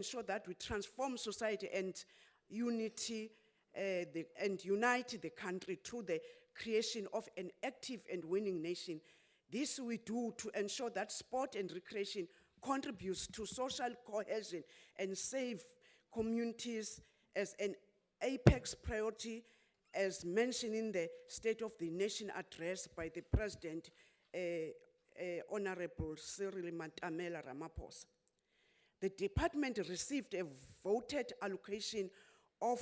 ensure that we transform society and unity and unite the country through the creation of an active and winning nation. This we do to ensure that sport and recreation contributes to social cohesion and save communities as an apex priority, as mentioned in the State of the Nation address by the President, Honorable Cyril Matamela Ramaphosa. The department received a voted allocation of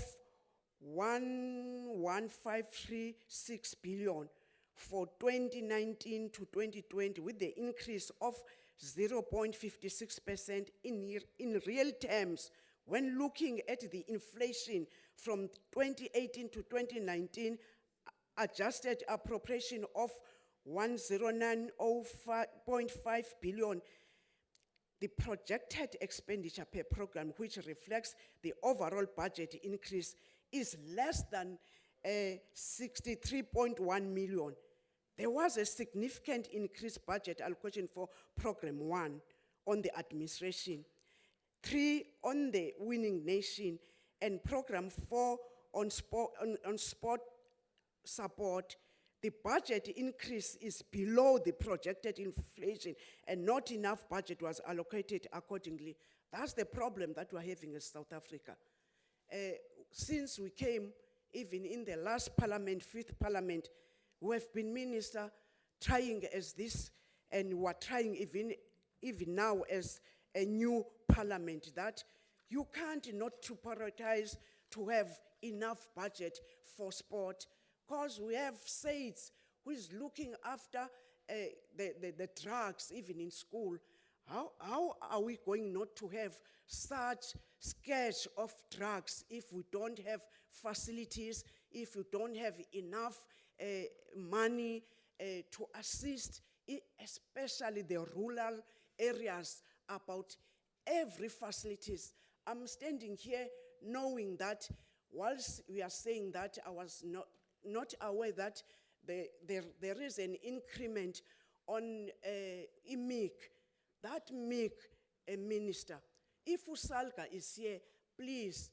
1,1536 billion for 2019 to 2020, with the increase of 0.56% in real terms. When looking at the inflation from 2018 to 2019, adjusted appropriation of 109.05 billion, the projected expenditure per program, which reflects the overall budget increase, is less than 63.1 million. There was a significant increased budget allocation for Program 1 on the administration, 3 on the winning nation, and Program 4 on sport support. The budget increase is below the projected inflation, and not enough budget was allocated accordingly. That's the problem that we're having in South Africa. Since we came, even in the last parliament, 5th parliament, we have been minister trying as this, and we're trying even now as a new parliament, that you can't not to prioritize to have enough budget for sport, because we have SAIDs who is looking after the drugs, even in school. How are we going not to have such scarce of drugs if we don't have facilities, if we don't have enough money to assist, especially the rural areas, about every facilities? I'm standing here knowing that whilst we are saying that, I was not aware that there is an increment on IMIC. That MIC, a minister, if Usalga is here, please,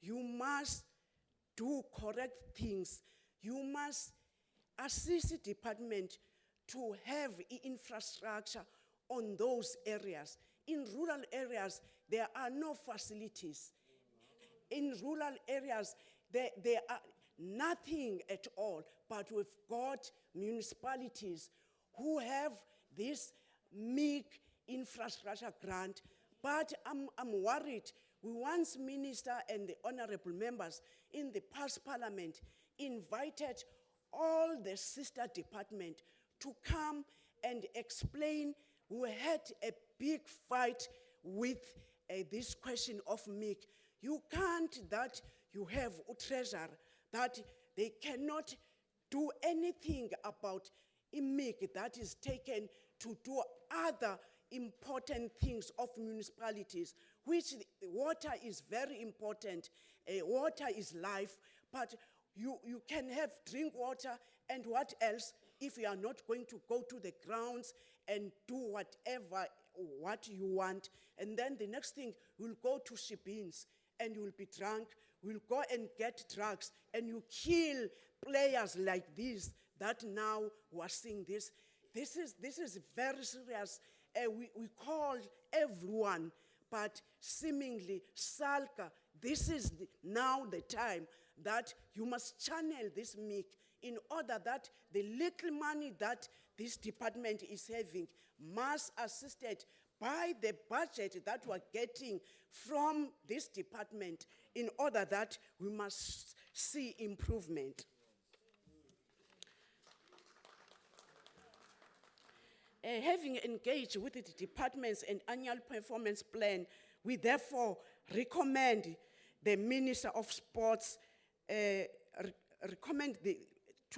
you must do correct things. You must assist the department to have infrastructure on those areas. In rural areas, there are no facilities. In rural areas, there are nothing at all, but we've got municipalities who have this MIC infrastructure grant. But I'm worried. We once minister and the honorable members in the past parliament invited all the sister department to come and explain. We had a big fight with this question of MIC. You can't that you have a treasurer that they cannot do anything about MIC that is taken to do other important things of municipalities, which water is very important. Water is life, but you can have drink water and what else if you are not going to go to the grounds and do what you want. And then the next thing, you'll go to ship-ins and you'll be drunk, we'll go and get drugs, and you kill players like this, that now we're seeing this. This is very serious. We called everyone, but seemingly, Salka, this is now the time that you must channel this MIC in order that the little money that this department is having must assisted by the budget that we're getting from this department, in order that we must see improvement. Having engaged with the departments and annual performance plan, we therefore recommend the Minister of Sports, to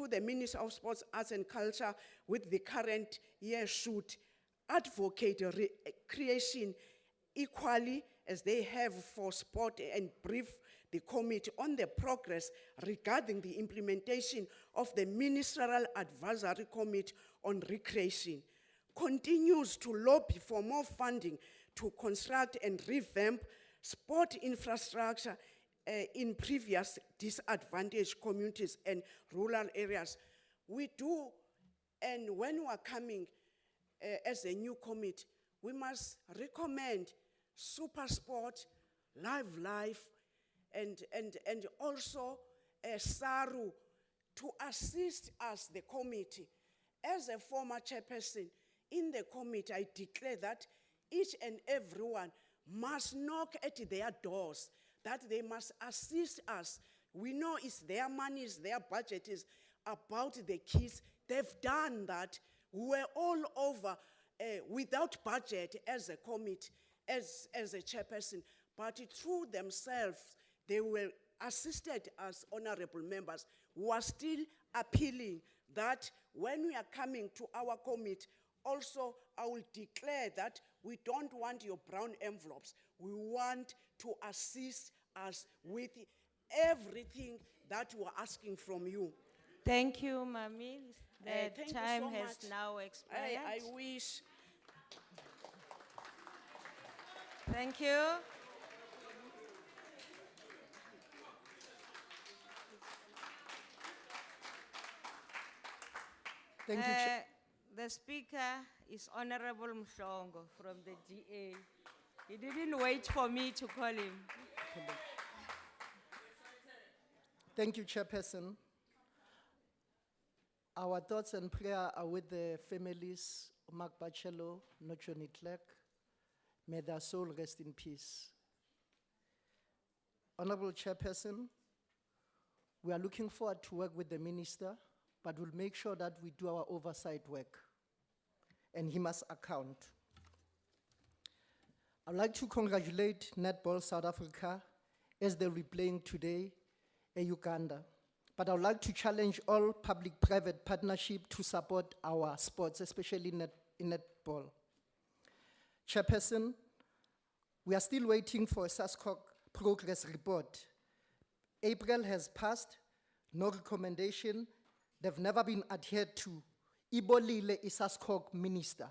the Minister of Sports, Arts and Culture with the current year should advocate recreation equally as they have for sport, and brief the committee on the progress regarding the implementation of the Ministerial Advisory Committee on Recreation. Continues to lobby for more funding to construct and revamp sport infrastructure in previous disadvantaged communities and rural areas. We do, and when we are coming as a new committee, we must recommend super sport, live life, and also SARU to assist us, the committee. As a former chairperson in the committee, I declare that each and everyone must knock at their doors, that they must assist us. We know it's their money, it's their budget, is about the kids. They've done that. We were all over without budget as a committee, as a chairperson, but through themselves, they were assisted as honorable members. We are still appealing that when we are coming to our committee, also I will declare that we don't want your brown envelopes. We want to assist us with everything that we are asking from you. Thank you, Mami. The Thank you time so has much. now expired. I wish. Thank you. Thank you, Chair. The speaker is Honorable Mshongo from the DA. He didn't wait for me to call him. Thank you, Chairperson. Our thoughts and prayer are with the families of Mark Bachelo, Nochoni Clerk. May their soul rest in peace. Honorable Chairperson, we are looking forward to work with the minister, but we'll make sure that we do our oversight work, and he must account. I'd like to congratulate Netball South Africa as they'll be playing today in Uganda. But I would like to challenge all public-private partnership to support our sports, especially in netball. Chairperson, we are still waiting for a SASCOC progress report. April has passed, no recommendation. They've never been adhered to. Ibolile is SASCOC minister.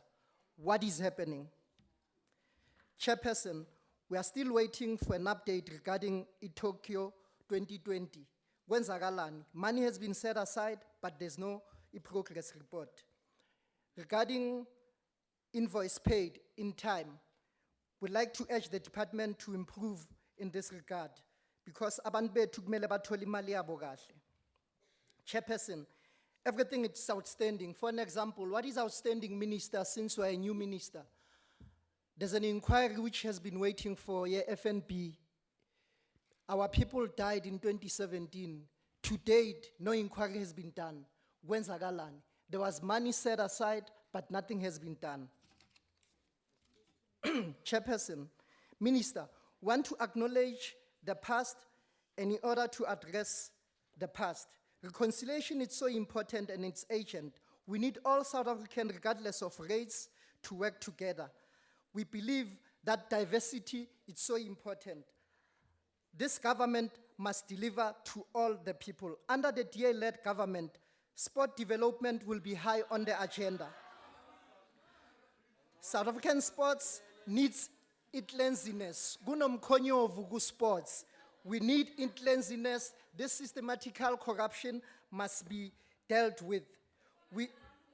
What is happening? Chairperson, we are still waiting for an update regarding Tokyo 2020. Kwenzakalani? Money has been set aside, but there's no progress report. Regarding invoice paid in time, we'd like to urge the department to improve in this regard, because abantu bethu kumele bathole imali yabo kahle. Chairperson, everything is outstanding. For an example, what is outstanding, Minister, since we're a new minister? There's an inquiry which has been waiting for FNB. Our people died in 2017. To date, no inquiry has been done. Kwenzakalani? There was money set aside, but nothing has been done. Chairperson, Minister, want to acknowledge the past, and in order to address the past, reconciliation is so important and it's urgent. We need all South Africans, regardless of race, to work together. We believe that diversity is so important. This government must deliver to all the people. Under the DA-led government, sport development will be high on the agenda. South African sports needs inclusiveness. Kunomkhonyovu ku sports. We need inclusiveness. This systematical corruption must be dealt with. We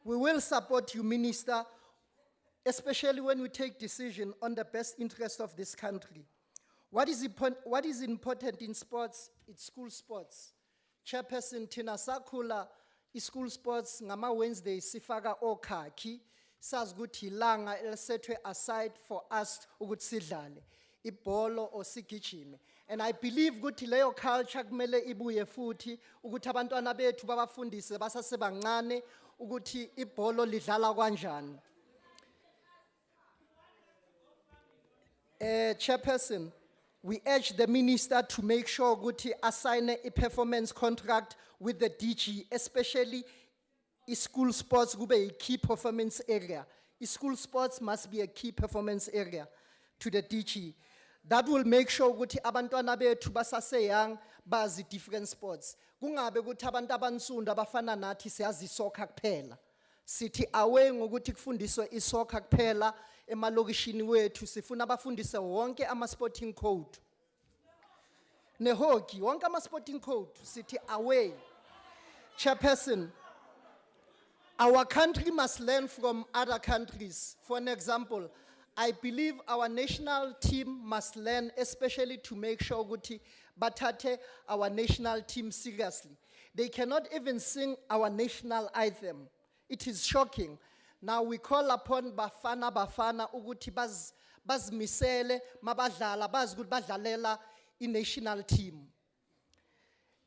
will support you, Minister, especially when we take decision on the best interest of this country. What is important in sports? It's school sports. Chairperson, Tina Sakula, school sports, ngama Wednesday, sifaka okhaki, sazuguthi ilanga elisetwe aside for us ukuthi sidlale, ibholo or sigijime. And I believe ukuthi leyo culture kumele ibuye futhi, ukuthi abantwana bethu babafundise basasebancane, ukuthi ibholo lidlala kanjani. Chairperson, we urge the minister to make sure Guti assign a performance contract with the DG, especially school sports will be a key performance area. School sports must be a key performance area to the DG. That will make sure Guti abantwana bethu basaseyang bazi different sports. Kungabe ukuthi abantu abansundu abafana nathi siyazi soccer kuphela. Sithi awe ngokuthi kufundiswe isoccer kuphela, emalokishini wethu sifuna bafundise wonke ama-sporting code. Nehoki, wonke ama-sporting code, sithi away. Chairperson, our country must learn from other countries. For an example, I believe our national team must learn, especially to make sure ukuthi bathathe our national team seriously. They cannot even sing our national anthem. It is shocking. Now we call upon Bafana ukuthi bazimisele mabadlala bazi ukuthi badlalela i-national team.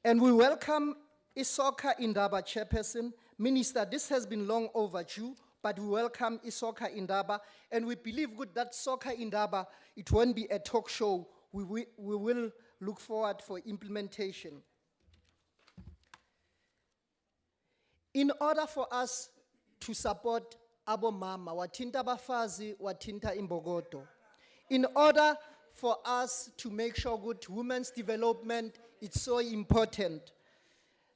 And we welcome Isoccer Indaba Chairperson. Minister, this has been long overdue, but we welcome Isoccer Indaba, and we believe good that Soccer Indaba, it won't be a talk show. We will look forward for implementation. In order for us to support Abo Mama, watinta bafazi, watinta imbogoto. In order for us to make sure good women's development, it's so important.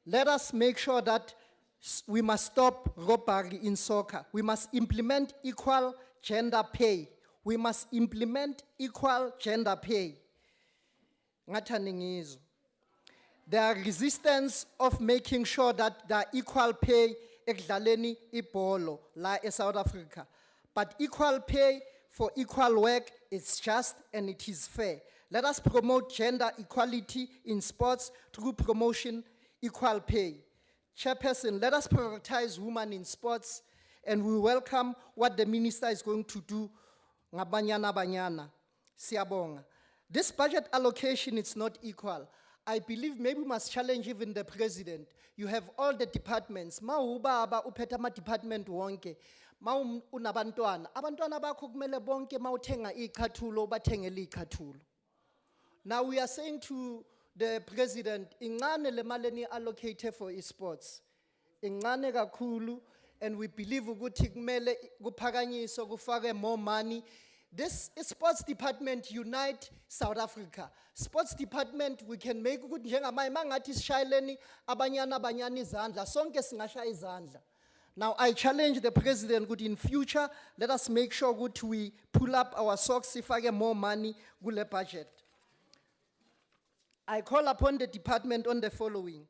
Let us make sure that we must stop robbery in soccer. We must implement equal gender pay. We must implement equal gender pay. Ngathani there are resistance of making sure that there are equal pay ekudlaleni ibholo la South Africa. But equal pay for equal work is just and it is fair. Let us promote gender equality in sports through promotion equal pay. Chairperson, let us prioritize women in sports, and we welcome what the minister is going to do. Ngabanyana banyana, siyabonga. This budget allocation is not equal. I believe maybe we must challenge even the president. You have all the departments. Mawubaba uphethe ama department wonke. Unabantwana. Abantwana bakho kumele bonke mawuthenga ikhathulo bathengele ikhathulo. Now we are saying to the president, ingane le mali allocated for esports. Ingane kakhulu, and we believe ukuthi kumele kuphakanyiswe kufake more money. This sports department unite South Africa. Sports department we can make ukuthi njengamanje mangathi sishayeleni abanyana izandla sonke singashaya izandla. Now I challenge the president ukuthi in future let us make sure ukuthi we pull up our socks sifake more money kule budget. I call upon the department on the following.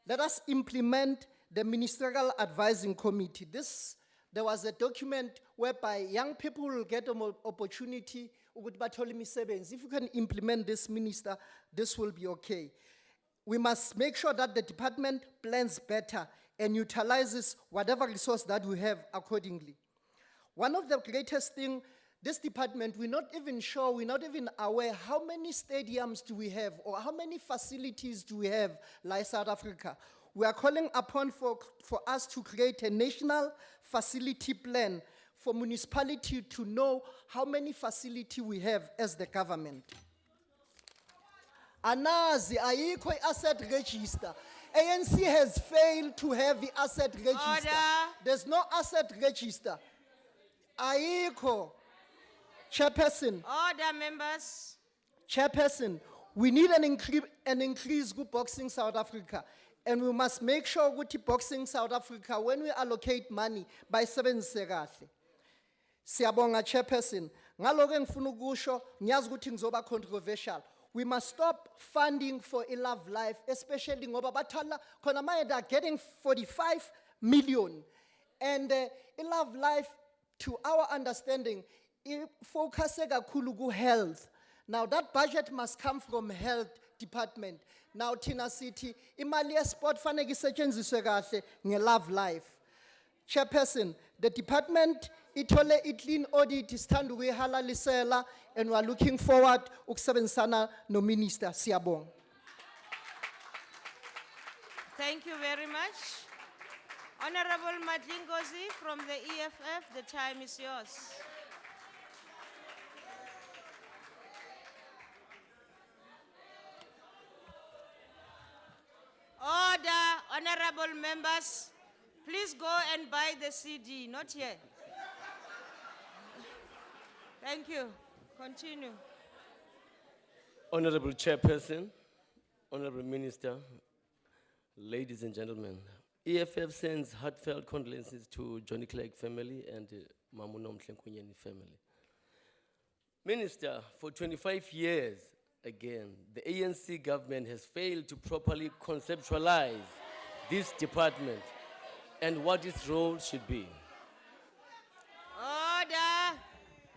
Let us implement the Ministerial Advising Committee. There was a document whereby young people will get an opportunity. If you can implement this, Minister, this will be okay. We must make sure that the department plans better and utilizes whatever resource that we have accordingly. One of the greatest things, this department, we're not even sure, we're not even aware how many stadiums do we have or how many facilities do we have like South Africa. We are calling upon for us to create a national facility plan for municipality to know how many facilities we have as the government. Anazi ayikho asset register. ANC has failed to have the asset register. Order. There's no asset register. Ayikho. Chairperson. Order, members. Chairperson, we need an increase in boxing South Africa. And we must make sure that boxing South Africa, when we allocate money, by 7 kahle. Siyabonga Chairperson. Ngaloke ngifuna ukusho, ngiyazi ukuthi ngizoba controversial. We must stop funding for a love life, especially ngoba bathala khona manje they are getting 45 million. And a love life, to our understanding, focus kakhulu ku health. Now that budget must come from health department. Now Tina City, imali sport fanele isetshenziswe kahle nge-love life. Chairperson, the department ithole i-clean audit isithanda ukuyihalalisela, and we are looking forward ukusebenzisana no minister. Siyabonga. Thank you very much. Honorable Madlingozi from the EFF, the time is yours. Order, honorable members, please go and buy the CD, not here. Thank you. Continue. Honorable Chairperson, Honorable Minister, ladies and gentlemen, EFF sends heartfelt condolences to Johnny Clegg family and Mamuno Mhlenkunyeni family. Minister, for 25 years, again, the ANC government has failed to properly conceptualize this department and what its role should be. Order.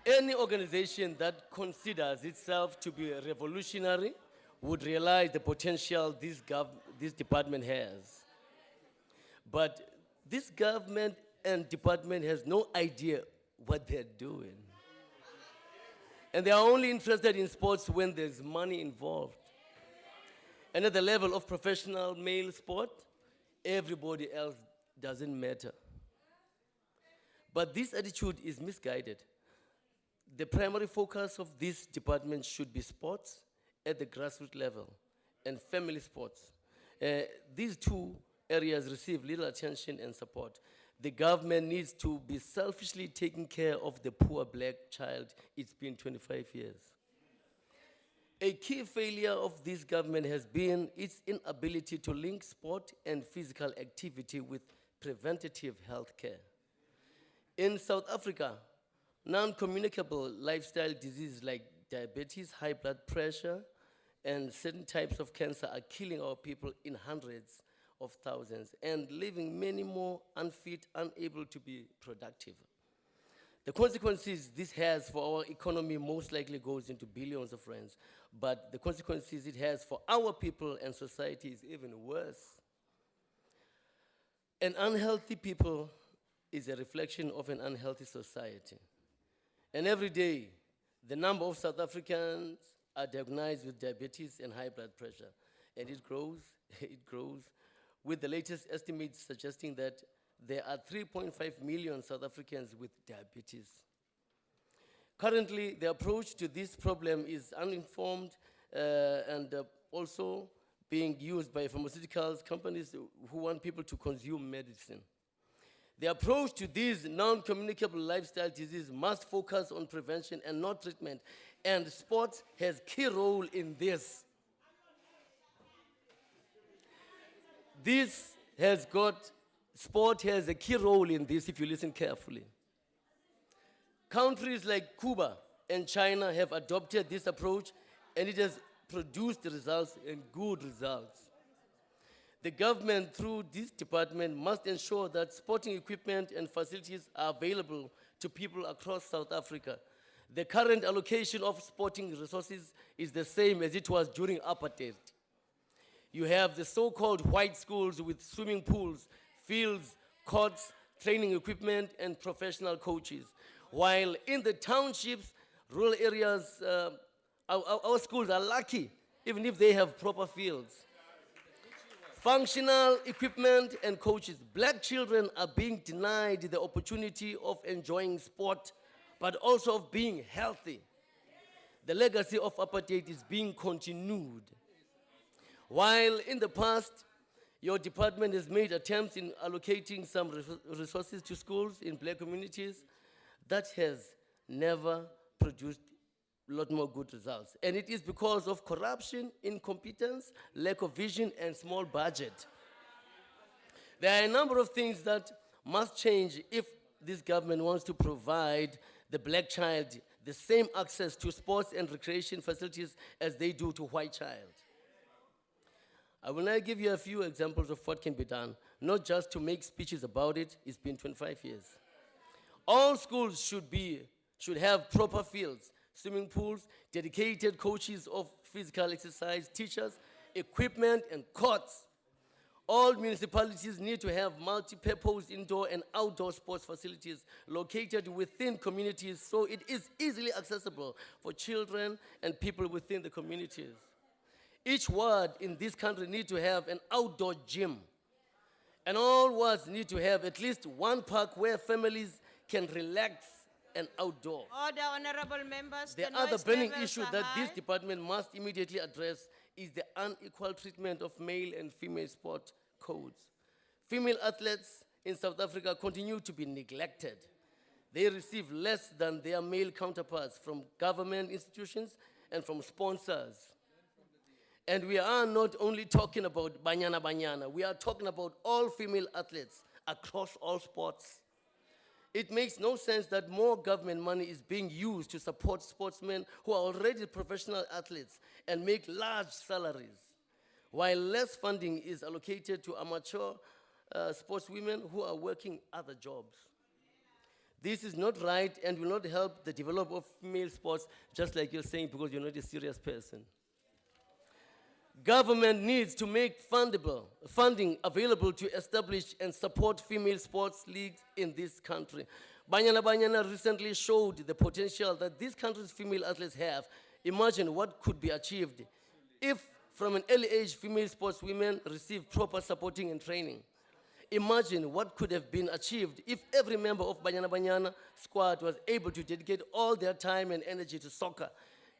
Any organization that considers itself to be revolutionary would realize the potential this department has. But this government and department has no idea what they're doing. And they are only interested in sports when there's money involved. And at the level of professional male sport, everybody else doesn't matter. But this attitude is misguided. The primary focus of this department should be sports at the grassroots level and family sports. These two areas receive little attention and support. The government needs to be selfishly taking care of the poor black child. It's been 25 years. A key failure of this government has been its inability to link sport and physical activity with preventative health care. In South Africa, non-communicable lifestyle diseases like diabetes, high blood pressure, and certain types of cancer are killing our people in hundreds of thousands and leaving many more unfit, unable to be productive. The consequences this has for our economy most likely goes into billions of rands, but the consequences it has for our people and society is even worse. An unhealthy people is a reflection of an unhealthy society. And every day, the number of South Africans are diagnosed with diabetes and high blood pressure. And it grows, with the latest estimates suggesting that there are 3.5 million South Africans with diabetes. Currently, the approach to this problem is uninformed and also being used by pharmaceuticals companies who want people to consume medicine. The approach to these non-communicable lifestyle diseases must focus on prevention and not treatment, and sports has a key role in this. Sport has a key role in this if you listen carefully. Countries like Cuba and China have adopted this approach, and it has produced results and good results. The government, through this department, must ensure that sporting equipment and facilities are available to people across South Africa. The current allocation of sporting resources is the same as it was during apartheid. You have the so-called white schools with swimming pools, fields, courts, training equipment, and professional coaches. While in the townships, rural areas, our schools are lucky, even if they have proper fields. Functional equipment and coaches. Black children are being denied the opportunity of enjoying sport, but also of being healthy. The legacy of apartheid is being continued. While in the past, your department has made attempts in allocating some resources to schools in black communities, that has never produced a lot more good results. And it is because of corruption, incompetence, lack of vision, and small budget. There are a number of things that must change if this government wants to provide the black child the same access to sports and recreation facilities as they do to white child. I will now give you a few examples of what can be done, not just to make speeches about it. It's been 25 years. All schools should have proper fields, swimming pools, dedicated coaches of physical exercise, teachers, equipment, and courts. All municipalities need to have multi-purpose indoor and outdoor sports facilities located within communities so it is easily accessible for children and people within the communities. Each ward in this country needs to have an outdoor gym. And all wards need to have at least one park where families can relax and outdoor. Order, honorable members. The The other noise burning levels issue are that this high. department must immediately address is the unequal treatment of male and female sport codes. Female athletes in South Africa continue to be neglected. They receive less than their male counterparts from government institutions and from sponsors. And we are not only talking about Banyana Banyana, we are talking about all female athletes across all sports. It makes no sense that more government money is being used to support sportsmen who are already professional athletes and make large salaries, while less funding is allocated to amateur sportswomen who are working other jobs. This is not right and will not help the development of female sports, just like you're saying, because you're not a serious person. Government needs to make funding available to establish and support female sports leagues in this country. Banyana Banyana recently showed the potential that this country's female athletes have. Imagine what could be achieved if, from an early age, female sportswomen receive proper supporting and training. Imagine what could have been achieved if every member of Banyana Banyana squad was able to dedicate all their time and energy to soccer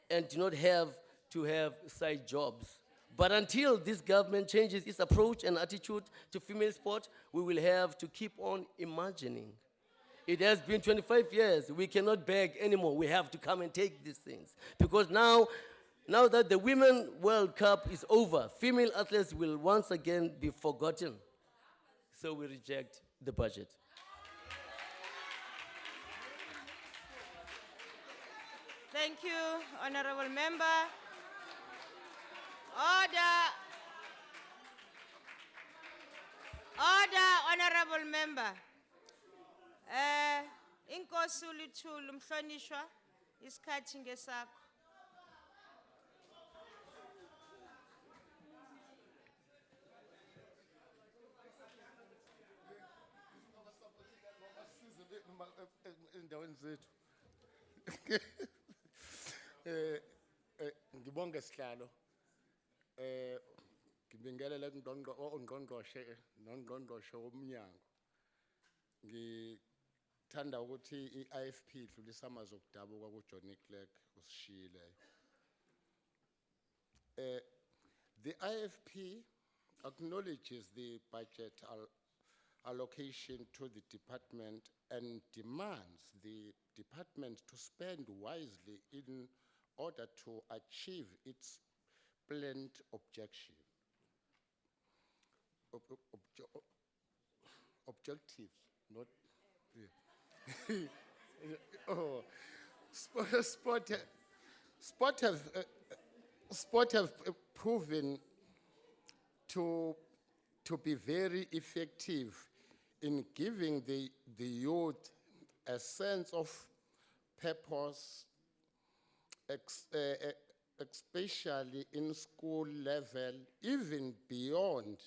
and do not have to have side jobs. But until this government changes its approach and attitude to female sport, we will have to keep on imagining. It has been 25 years. We cannot beg anymore. We have to come and take these things. Because now that the Women World Cup is over, female athletes will once again be forgotten. So we reject the budget. Thank you, Honorable Member. Order. Order, Honorable Member. Inkosi uLuthuli umhlonishwa isikhathi ngesakho. Endaweni zethu. Ngibonge sihlalo. Ngibingelela ungqongqoshe nongqongqoshe womnyango. Ngithanda ukuthi iIFP idlulisa amazwi okudabuka kuJohnny Clerk usishiyile. The IFP acknowledges the budget allocation to the department and demands the department to spend wisely in order to achieve its planned objectives. Not oh, sport have proven to be very effective in giving the youth a sense of purpose, especially in school level, even beyond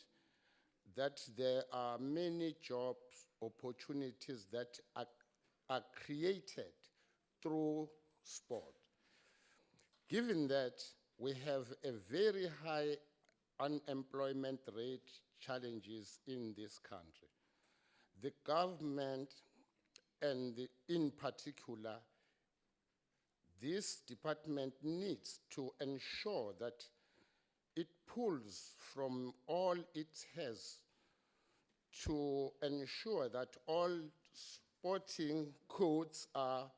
that. There are many job opportunities that are created through sport. Given that we have a very high unemployment rate challenges in this country, the government, and in particular, this department needs to ensure that it pulls from all it has to ensure that all sporting codes are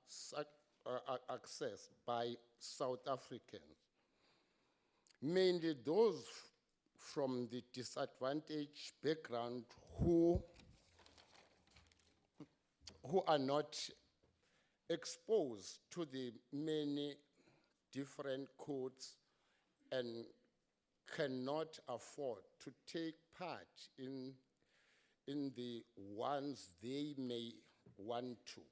accessed by South Africans, mainly those from the disadvantaged background who are not exposed to the many different codes and cannot afford to take part in the ones they may want to.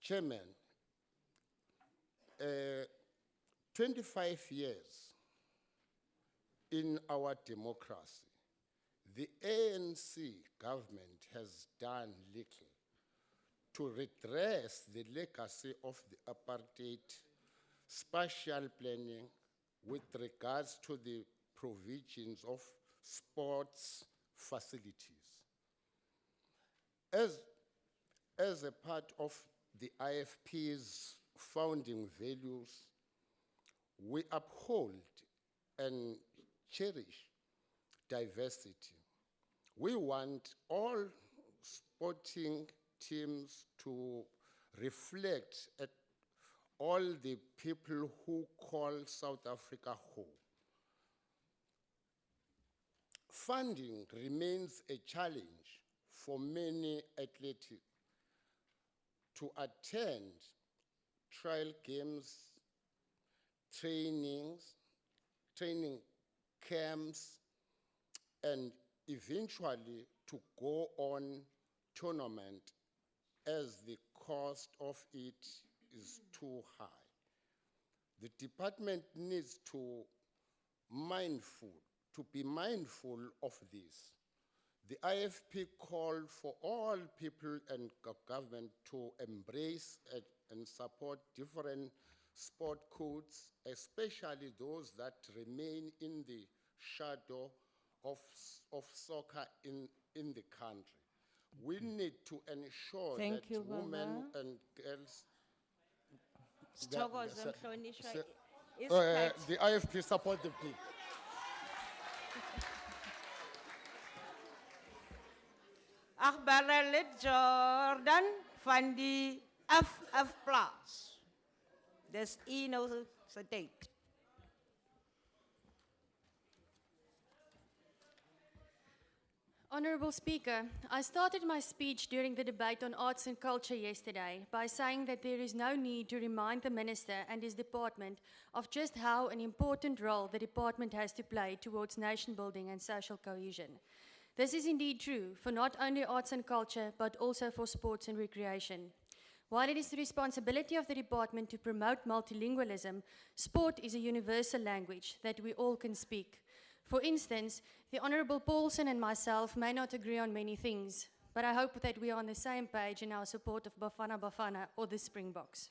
Chairman, 25 years in our democracy, the ANC government has done little to redress the legacy of the apartheid spatial planning with regards to the provisions of sports facilities. As a part of the IFP's founding values, we uphold and cherish diversity. We want all sporting teams to reflect at all the people who call South Africa home. Funding remains a challenge for many athletes to attend trial games, training camps, and eventually to go on tournament as the cost of it is too high. The department needs to be mindful of this. The IFP called for all people and government to embrace and support different sport codes, especially those that remain in the shadow of soccer in the country. We need to ensure Thank that you, women Baba. and girls. Sithokoze Mhlonishwa, se- isikhathi. the IFP support the people. Akbarele Jordan van die FF Plus. Dis nou se tyd. Honourable Speaker, I started my speech during the debate on arts and culture yesterday by saying that there is no need to remind the Minister and his department of just how an important role the department has to play towards nation building and social cohesion. This is indeed true for not only arts and culture, but also for sports and recreation. While it is the responsibility of the department to promote multilingualism, sport is a universal language that we all can speak. For instance, the Honourable Paulson and myself may not agree on many things, but I hope that we are on the same page in our support of Bafana Bafana or the Springboks.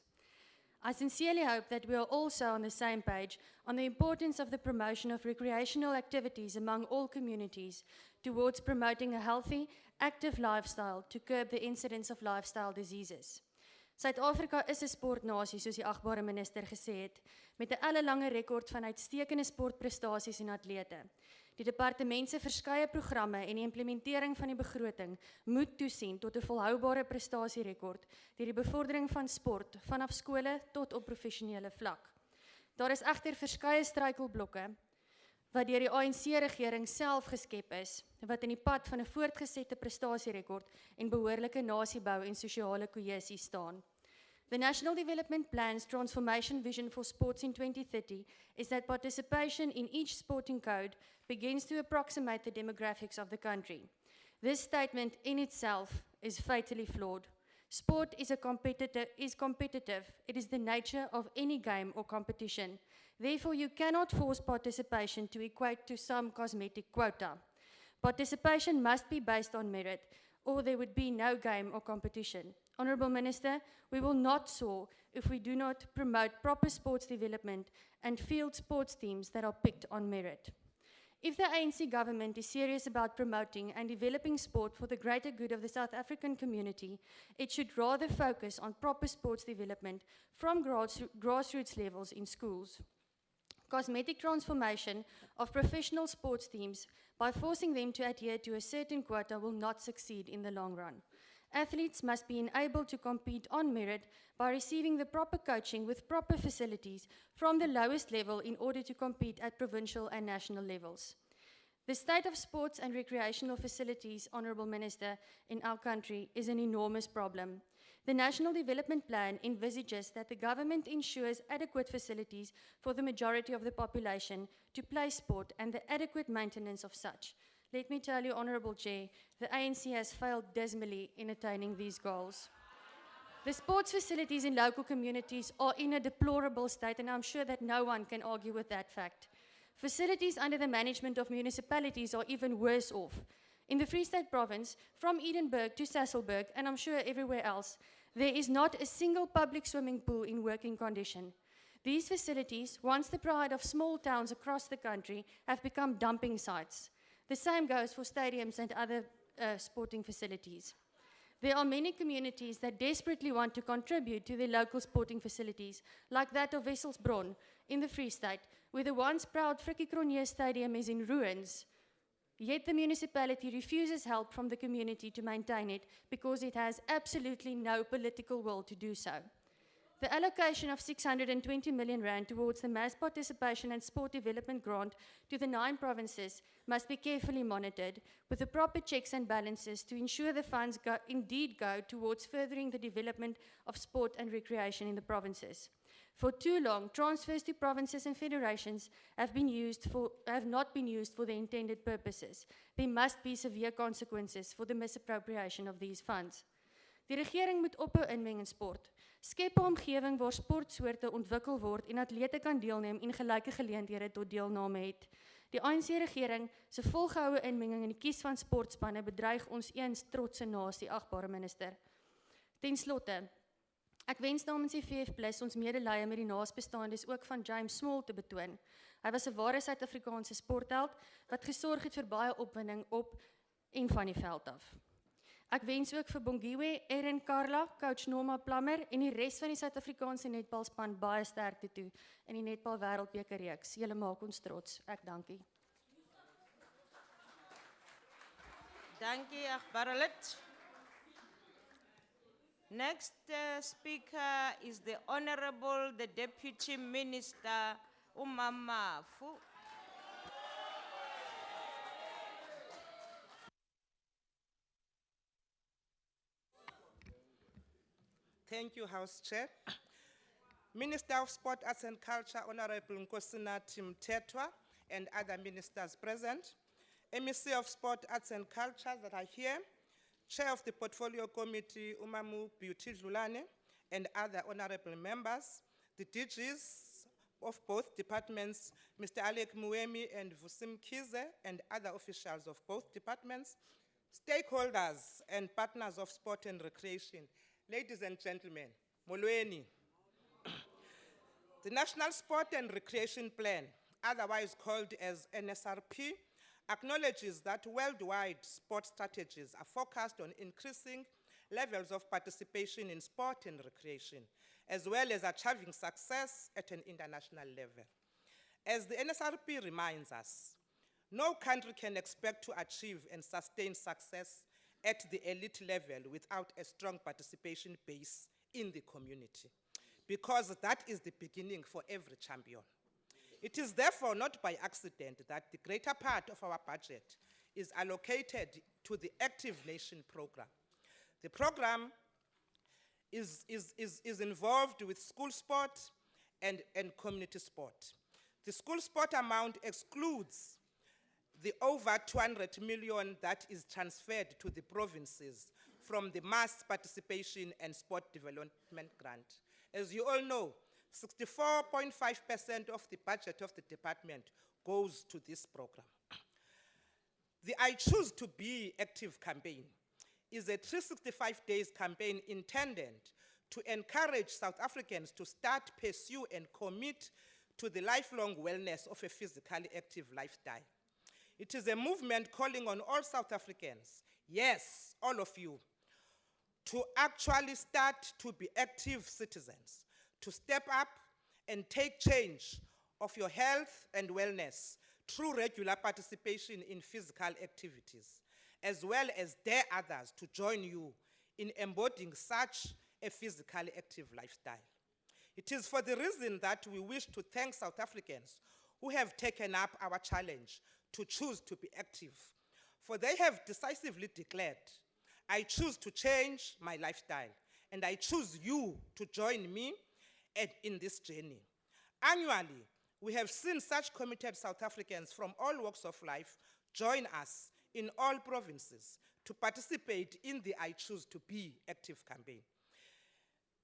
I sincerely hope that we are also on the same page on the importance of the promotion of recreational activities among all communities towards promoting a healthy, active lifestyle to curb the incidence of lifestyle diseases. Suid-Afrika is 'n sportnasie, soos die agbare minister gesê het, met 'n ellelange rekord van uitstekende sportprestasies en atlete. Die departement se verskeie programme en die implementering van die begroting moet toesien tot 'n volhoubare prestasierekord deur die bevordering van sport vanaf skole tot op professionele vlak. Daar is egter verskeie struikelblokke wat deur die ANC-regering self geskep is, wat in die pad van 'n voortgesette prestasierekord en behoorlike nasiebou en sosiale kohesie staan. The National Development Plan's transformation vision for sports in 2030 is that participation in each sporting code begins to approximate the demographics of the country. This statement in itself is fatally flawed. Sport is competitive. It is the nature of any game or competition. Therefore, you cannot force participation to equate to some cosmetic quota. Participation must be based on merit, or there would be no game or competition. Honourable Minister, we will not soar if we do not promote proper sports development and field sports teams that are picked on merit. If the ANC government is serious about promoting and developing sport for the greater good of the South African community, it should rather focus on proper sports development from grassroots levels in schools. Cosmetic transformation of professional sports teams by forcing them to adhere to a certain quota will not succeed in the long run. Athletes must be enabled to compete on merit by receiving the proper coaching with proper facilities from the lowest level in order to compete at provincial and national levels. The state of sports and recreational facilities, Honourable Minister, in our country is an enormous problem. The National Development Plan envisages that the government ensures adequate facilities for the majority of the population to play sport and the adequate maintenance of such. Let me tell you, Honourable Chair, the ANC has failed dismally in attaining these goals. The sports facilities in local communities are in a deplorable state, and I'm sure that no one can argue with that fact. Facilities under the management of municipalities are even worse off. In the Free State Province, from Edenburg to Sasolburg, and I'm sure everywhere else, there is not a single public swimming pool in working condition. These facilities, once the pride of small towns across the country, have become dumping sites. The same goes for stadiums and other sporting facilities. There are many communities that desperately want to contribute to their local sporting facilities, like that of Wesselsbron in the Free State, where the once proud Frikkie Cronje Stadium is in ruins. Yet the municipality refuses help from the community to maintain it because it has absolutely no political will to do so. The allocation of 620 million rand towards the mass participation and sport development grant to the 9 provinces must be carefully monitored with the proper checks and balances to ensure the funds indeed go towards furthering the development of sport and recreation in the provinces. For too long, transfers to provinces and federations have not been used for the intended purposes. There must be severe consequences for the misappropriation of these funds. Die regering moet ophou inmeng in sport. Skep 'n omgewing waar sportsoorte ontwikkel word en atlete kan deelneem en gelyke geleenthede tot deelname het. Die ANC-regering se volgehoue inmenging in die kies van sportspanne bedreig ons eens trotse nasie, agbare minister. Ten slotte, ek wens namens die VF+ ons medelee met die naasbestaandes ook van James Small te betoon. Hy was 'n ware Suid-Afrikaanse sportheld wat gesorg het vir baie opwinding op en van die veld af. Ek wens ook vir Bongiwe, Erin Karla, coach Norma Plammer en die res van die Suid-Afrikaanse netbalspan baie sterkte toe in die netbal wêreldbeker reeks. Julle maak ons trots. Ek dankie. Dankie, agbare lid. Next speaker is the Honorable, the Deputy Minister, Umama Fu. Thank you, House Chair. Minister of Sport, Arts and Culture, Honorable Nkosina Timtetwa, and other ministers present. MEC of Sport, Arts and Culture that are here. Chair of the Portfolio Committee, Umamu Beauty Dlulane, and other honorable members. The DGs of both departments, Mr. Alec Muemi and Vusim Kize, and other officials of both departments. Stakeholders and partners of sport and recreation. Ladies and gentlemen, Molweni. The National Sport and Recreation Plan, otherwise called as NSRP, acknowledges that worldwide sport strategies are focused on increasing levels of participation in sport and recreation, as well as achieving success at an international level. As the NSRP reminds us, no country can expect to achieve and sustain success at the elite level without a strong participation base in the community, because that is the beginning for every champion. It is therefore not by accident that the greater part of our budget is allocated to the Active Nation program. The program is involved with school sport and community sport. The school sport amount excludes the over 200 million that is transferred to the provinces from the Mass Participation and Sport Development Grant. As you all know, 64.5% of the budget of the department goes to this program. The I Choose to Be Active campaign is a 365 days campaign intended to encourage South Africans to start, pursue, and commit to the lifelong wellness of a physically active lifestyle. It is a movement calling on all South Africans, yes, all of you, to actually start to be active citizens, to step up and take charge of your health and wellness through regular participation in physical activities, as well as dare others to join you in embodying such a physically active lifestyle. It is for the reason that we wish to thank South Africans who have taken up our challenge to choose to be active, for they have decisively declared, I choose to change my lifestyle, and I choose you to join me in this journey. Annually, we have seen such committed South Africans from all walks of life join us in all provinces to participate in the I Choose to Be Active campaign.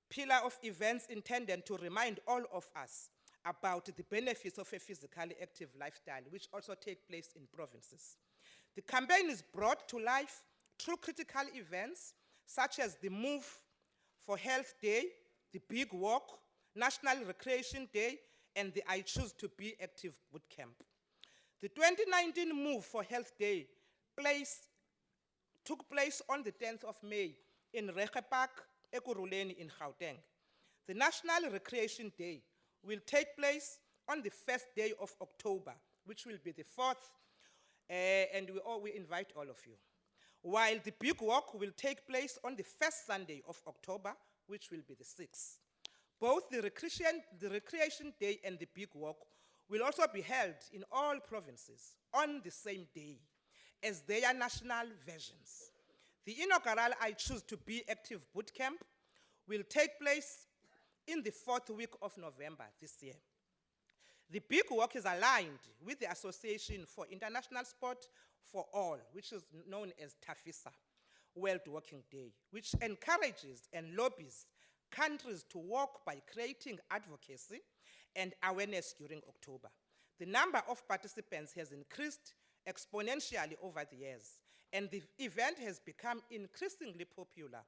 Pillar of events intended to remind all of us about the benefits of a physically active lifestyle, which also take place in provinces. The campaign is brought to life through critical events such as the Move for Health Day, the Big Walk, National Recreation Day, and the I Choose to Be Active Bootcamp. The 2019 Move for Health Day took place on the 10th of May in Rege Park, Ekurhuleni in Gauteng. The National Recreation Day will take place on the first day of October, which will be the 4th, and we invite all of you. While the Big Walk will take place on the first Sunday of October, which will be the 6th. Both the Recreation Day and the Big Walk will also be held in all provinces on the same day as their national versions. The inaugural I Choose to Be Active Bootcamp will take place in the 4th week of November this year. The Big Walk is aligned with the Association for International Sport for All, which is known as TAFISA, World Walking Day, which encourages and lobbies countries to walk by creating advocacy and awareness during October. The number of participants has increased exponentially over the years, and the event has become increasingly popular,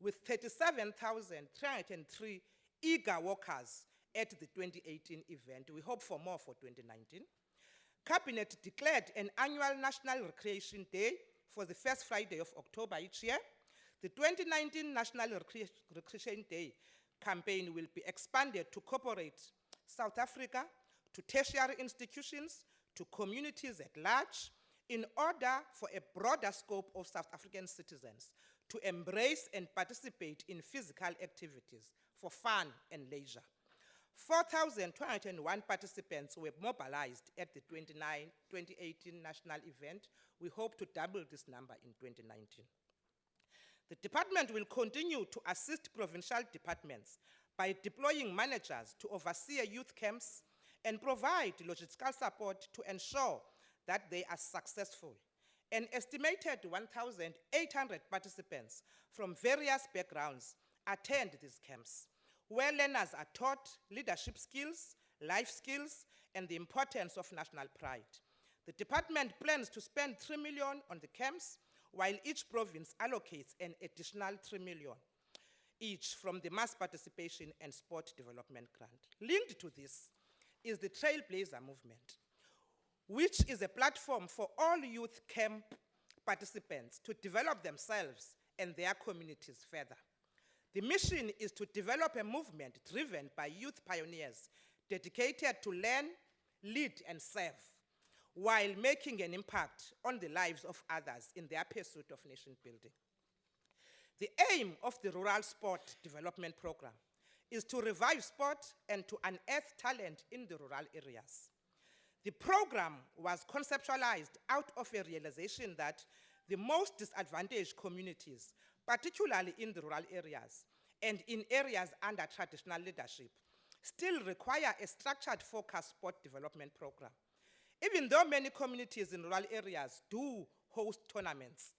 with 37,303 eager walkers at the 2018 event. We hope for more for 2019. Cabinet declared an annual National Recreation Day for the first Friday of October each year. The 2019 National Recreation Day campaign will be expanded to corporate South Africa, to tertiary institutions, to communities at large, in order for a broader scope of South African citizens to embrace and participate in physical activities for fun and leisure. 4,201 participants were mobilized at the 2018 national event. We hope to double this number in 2019. The department will continue to assist provincial departments by deploying managers to oversee youth camps and provide logistical support to ensure that they are successful. An estimated 1,800 participants from various backgrounds attend these camps, where learners are taught leadership skills, life skills, and the importance of national pride. The department plans to spend 3 million on the camps, while each province allocates an additional 3 million each from the Mass Participation and Sport Development Grant. Linked to this is the Trailblazer Movement, which is a platform for all youth camp participants to develop themselves and their communities further. The mission is to develop a movement driven by youth pioneers dedicated to learn, lead, and serve, while making an impact on the lives of others in their pursuit of nation building. The aim of the Rural Sport Development Program is to revive sport and to unearth talent in the rural areas. The program was conceptualized out of a realization that the most disadvantaged communities, particularly in the rural areas and in areas under traditional leadership, still require a structured focused sport development program. Even though many communities in rural areas do host tournaments,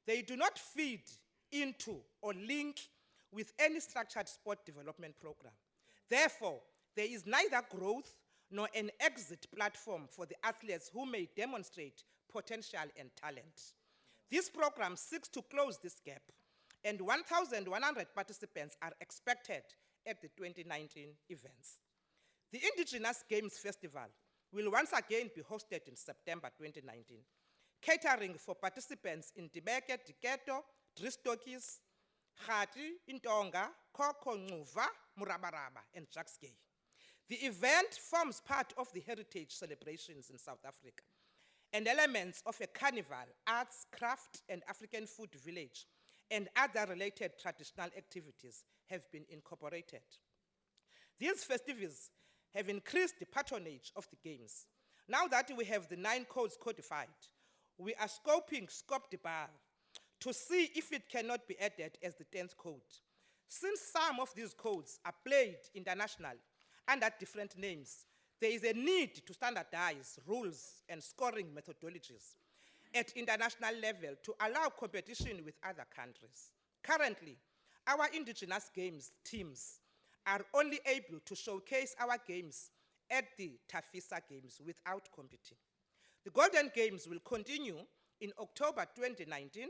they do not feed into or link with any structured sport development program. Therefore, there is neither growth nor an exit platform for the athletes who may demonstrate potential and talent. This program seeks to close this gap, and 1,100 participants are expected at the 2019 events. The Indigenous Games Festival will once again be hosted in September 2019, catering for participants in Dibeke, Diketo, Dristokis, Khati, Intonga, Koko, Ncuva, Murabaraba, and Jack's-Gay. The event forms part of the heritage celebrations in South Africa, and elements of a carnival, arts, craft, and African food village, and other related traditional activities have been incorporated. These festivities have increased the patronage of the games. Now that we have the 9 codes codified, we are scoping Scope de Bar to see if it cannot be added as the 10th code. Since some of these codes are played internationally under different names, there is a need to standardize rules and scoring methodologies at international level to allow competition with other countries. Currently, our Indigenous Games teams are only able to showcase our games at the TAFISA Games without competing. The Golden Games will continue in October 2019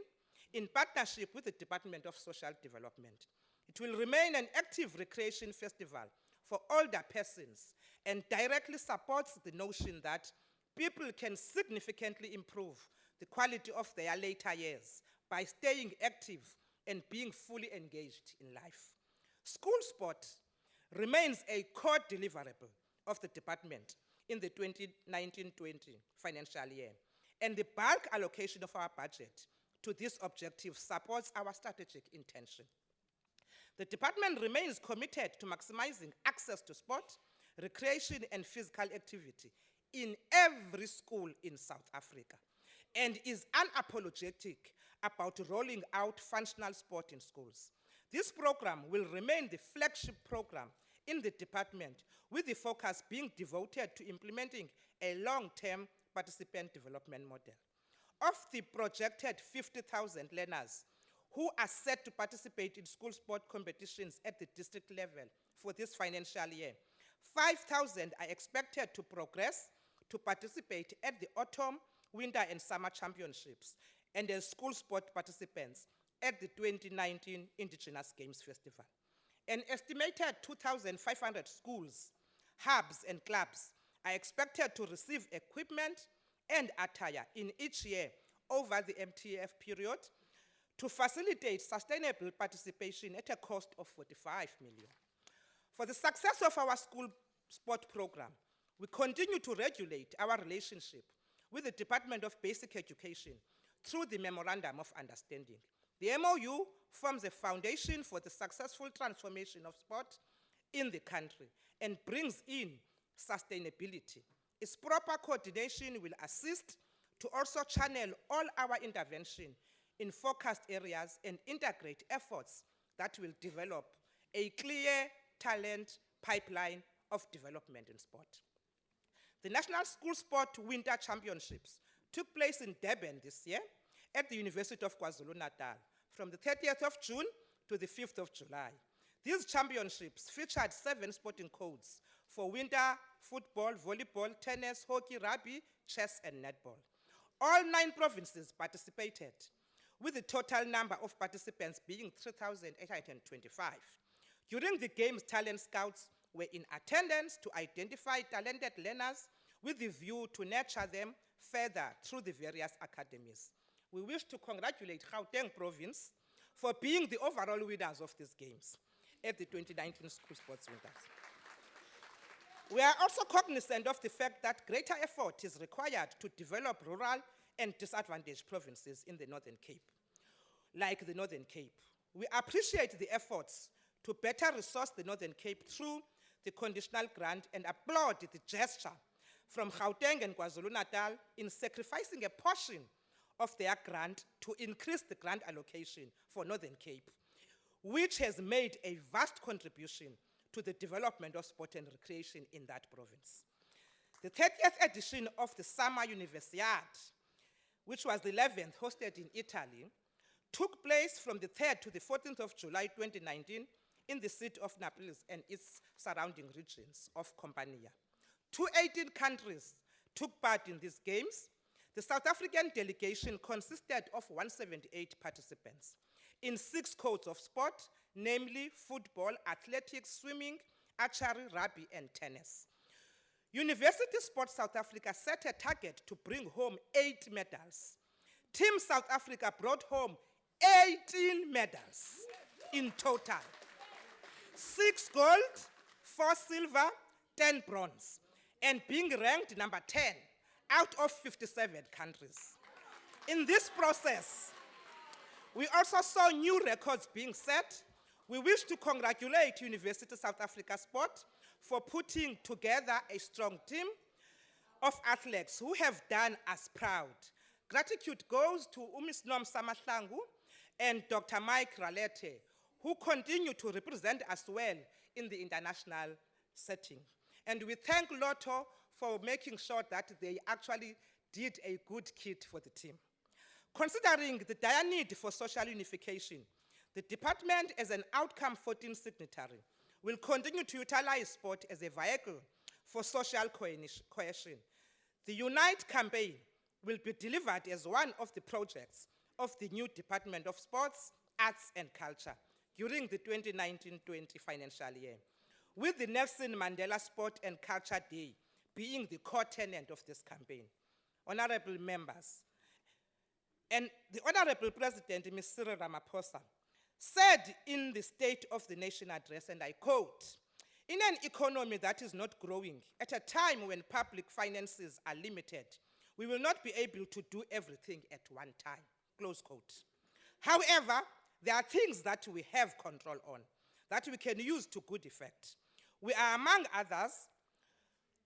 in partnership with the Department of Social Development. It will remain an active recreation festival for older persons and directly supports the notion that people can significantly improve the quality of their later years by staying active and being fully engaged in life. School sport remains a core deliverable of the department in the 2019-20 financial year, and the bulk allocation of our budget to this objective supports our strategic intention. The department remains committed to maximizing access to sport, recreation, and physical activity in every school in South Africa, and is unapologetic about rolling out functional sport in schools. This program will remain the flagship program in the department, with the focus being devoted to implementing a long-term participant development model. Of the projected 50,000 learners who are set to participate in school sport competitions at the district level for this financial year, 5,000 are expected to progress to participate at the autumn, winter, and summer championships, and as school sport participants at the 2019 Indigenous Games Festival. An estimated 2,500 schools, hubs, and clubs are expected to receive equipment and attire in each year over the MTF period to facilitate sustainable participation at a cost of 45 million. For the success of our school sport program, we continue to regulate our relationship with the Department of Basic Education through the Memorandum of Understanding. The MOU forms a foundation for the successful transformation of sport in the country and brings in sustainability. Its proper coordination will assist to also channel all our intervention in focused areas and integrate efforts that will develop a clear talent pipeline of development in sport. The National School Sport Winter Championships took place in Durban this year at the University of KwaZulu-Natal from the 30th of June to the 5th of July. These championships featured 7 sporting codes for winter football, volleyball, tennis, hockey, rugby, chess, and netball. All 9 provinces participated, with the total number of participants being 3,825. During the games, talent scouts were in attendance to identify talented learners with the view to nurture them further through the various academies. We wish to congratulate Gauteng Province for being the overall winners of these games at the 2019 School Sports Winters. We are also cognizant of the fact that greater effort is required to develop rural and disadvantaged provinces in the Northern Cape, like the Northern Cape. We appreciate the efforts to better resource the Northern Cape through the conditional grant and applaud the gesture from Gauteng and KwaZulu-Natal in sacrificing a portion of their grant to increase the grant allocation for Northern Cape, which has made a vast contribution to the development of sport and recreation in that province. The 30th edition of the Summer Universiade, which was the 11th hosted in Italy, took place from the 3rd to the 14th of July 2019 in the city of Naples and its surrounding regions of Campania. 218 countries took part in these games. The South African delegation consisted of 178 participants in 6 codes of sport, namely football, athletics, swimming, archery, rugby, and tennis. University Sport South Africa set a target to bring home 8 medals. Team South Africa brought home 18 medals in total. 6 gold, 4 silver, 10 bronze, and being ranked number 10 out of 57 countries. In this process, we also saw new records being set. We wish to congratulate University South Africa Sport for putting together a strong team of athletes who have done us proud. Gratitude goes to Umisnom Samahlangu and Dr. Mike Ralete, who continue to represent us well in the international setting. And we thank Lotto for making sure that they actually did a good kit for the team. Considering the dire need for social unification, the department, as an outcome 14 signatory, will continue to utilize sport as a vehicle for social cohesion. The Unite campaign will be delivered as one of the projects of the new Department of Sports, Arts and Culture during the 2019-20 financial year, with the Nelson Mandela Sport and Culture Day being the core tenet of this campaign. Honorable members, and the Honorable President, Ms. Cyril Ramaphosa, said in the State of the Nation address, and I quote, "In an economy that is not growing, at a time when public finances are limited, we will not be able to do everything at one time," close quote. However, there are things that we have control on. that we can use to good effect. We are, among others,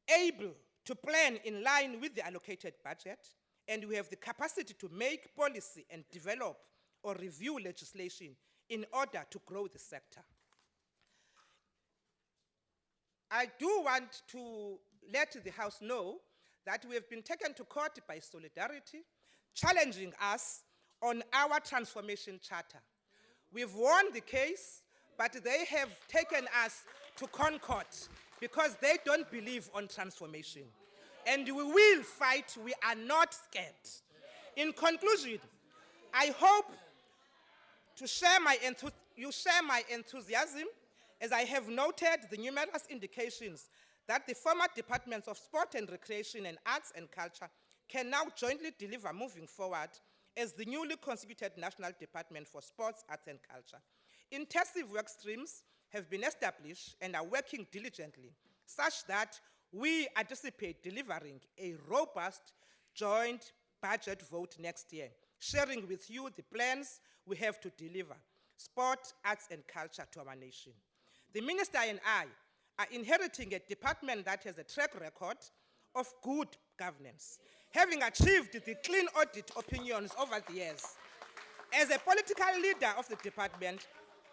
able to plan in line with the allocated budget, and we have the capacity to make policy and develop or review legislation in order to grow the sector. I do want to let the House know that we have been taken to court by Solidarity, challenging us on our transformation charter. We've won the case, but they have taken us to Concord because they don't believe on transformation. And we will fight, we are not scared. In conclusion, I hope to share you share my enthusiasm, as I have noted the numerous indications that the former Departments of Sport and Recreation and Arts and Culture can now jointly deliver moving forward as the newly constituted National Department for Sports, Arts and Culture. Intensive work streams have been established and are working diligently, such that we anticipate delivering a robust joint budget vote next year, sharing with you the plans we have to deliver sport, arts, and culture to our nation. The Minister and I are inheriting a department that has a track record of good governance, having achieved the clean audit opinions over the years. As a political leader of the department,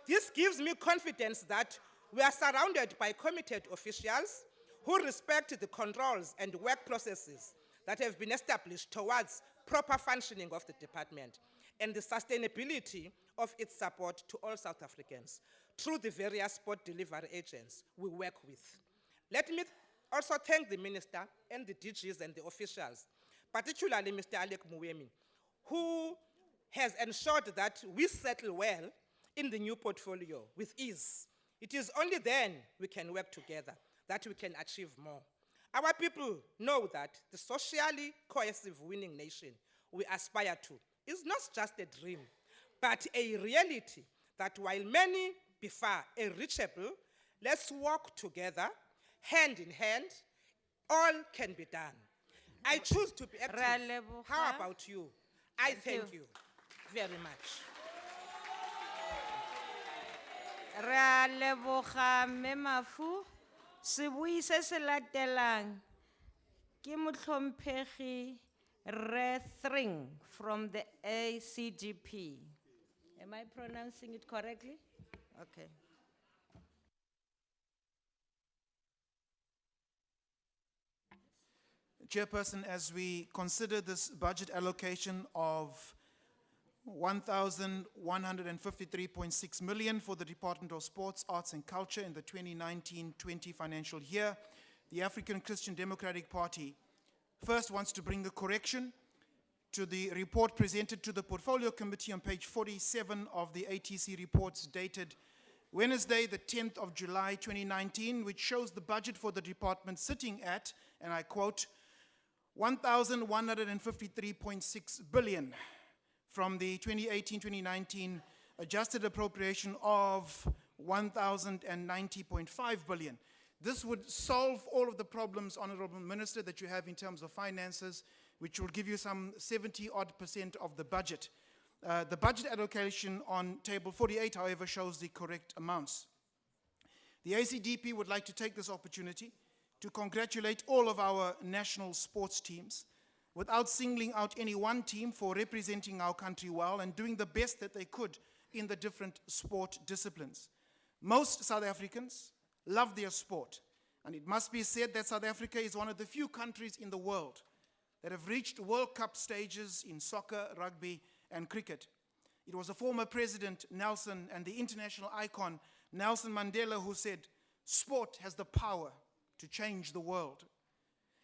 this gives me confidence that we are surrounded by committed officials who respect the controls and work processes that have been established towards proper functioning of the department and the sustainability of its support to all South Africans through the various sport delivery agents we work with. Let me also thank the Minister and the DGs and the officials, particularly Mr. Alec Muwemi, who has ensured that we settle well in the new portfolio with ease. It is only then we can work together that we can achieve more. Our people know that the socially cohesive winning nation we aspire to is not just a dream, but a reality that while many prefer a reachable, let's work together, hand in hand, all can be done. I choose to be active. How about you? I thank you very much. Ra leboga mme Mafu. Sebui se se latelang ke motlhomphegi Re Thring from the ACGP. Am I pronouncing it correctly? Okay. Chairperson, as we consider this budget allocation of 1,153.6 million for the Department of Sports, Arts and Culture in the 2019-20 financial year, the African Christian Democratic Party first wants to bring a correction to the report presented to the Portfolio Committee on page 47 of the ATC reports dated Wednesday, the 10th of July 2019, which shows the budget for the department sitting at, and I quote, 1,153.6 billion from the 2018-2019 adjusted appropriation of 1,090.5 billion. This would solve all of the problems, Honorable Minister, that you have in terms of finances, which will give you some 70-odd% of the budget. The budget allocation on table 48, however, shows the correct amounts. The ACDP would like to take this opportunity to congratulate all of our national sports teams without singling out any one team for representing our country well and doing the best that they could in the different sport disciplines. Most South Africans love their sport, and it must be said that South Africa is one of the few countries in the world that have reached World Cup stages in soccer, rugby, and cricket. It was a former President Nelson and the international icon Nelson Mandela who said, "Sport has the power to change the world.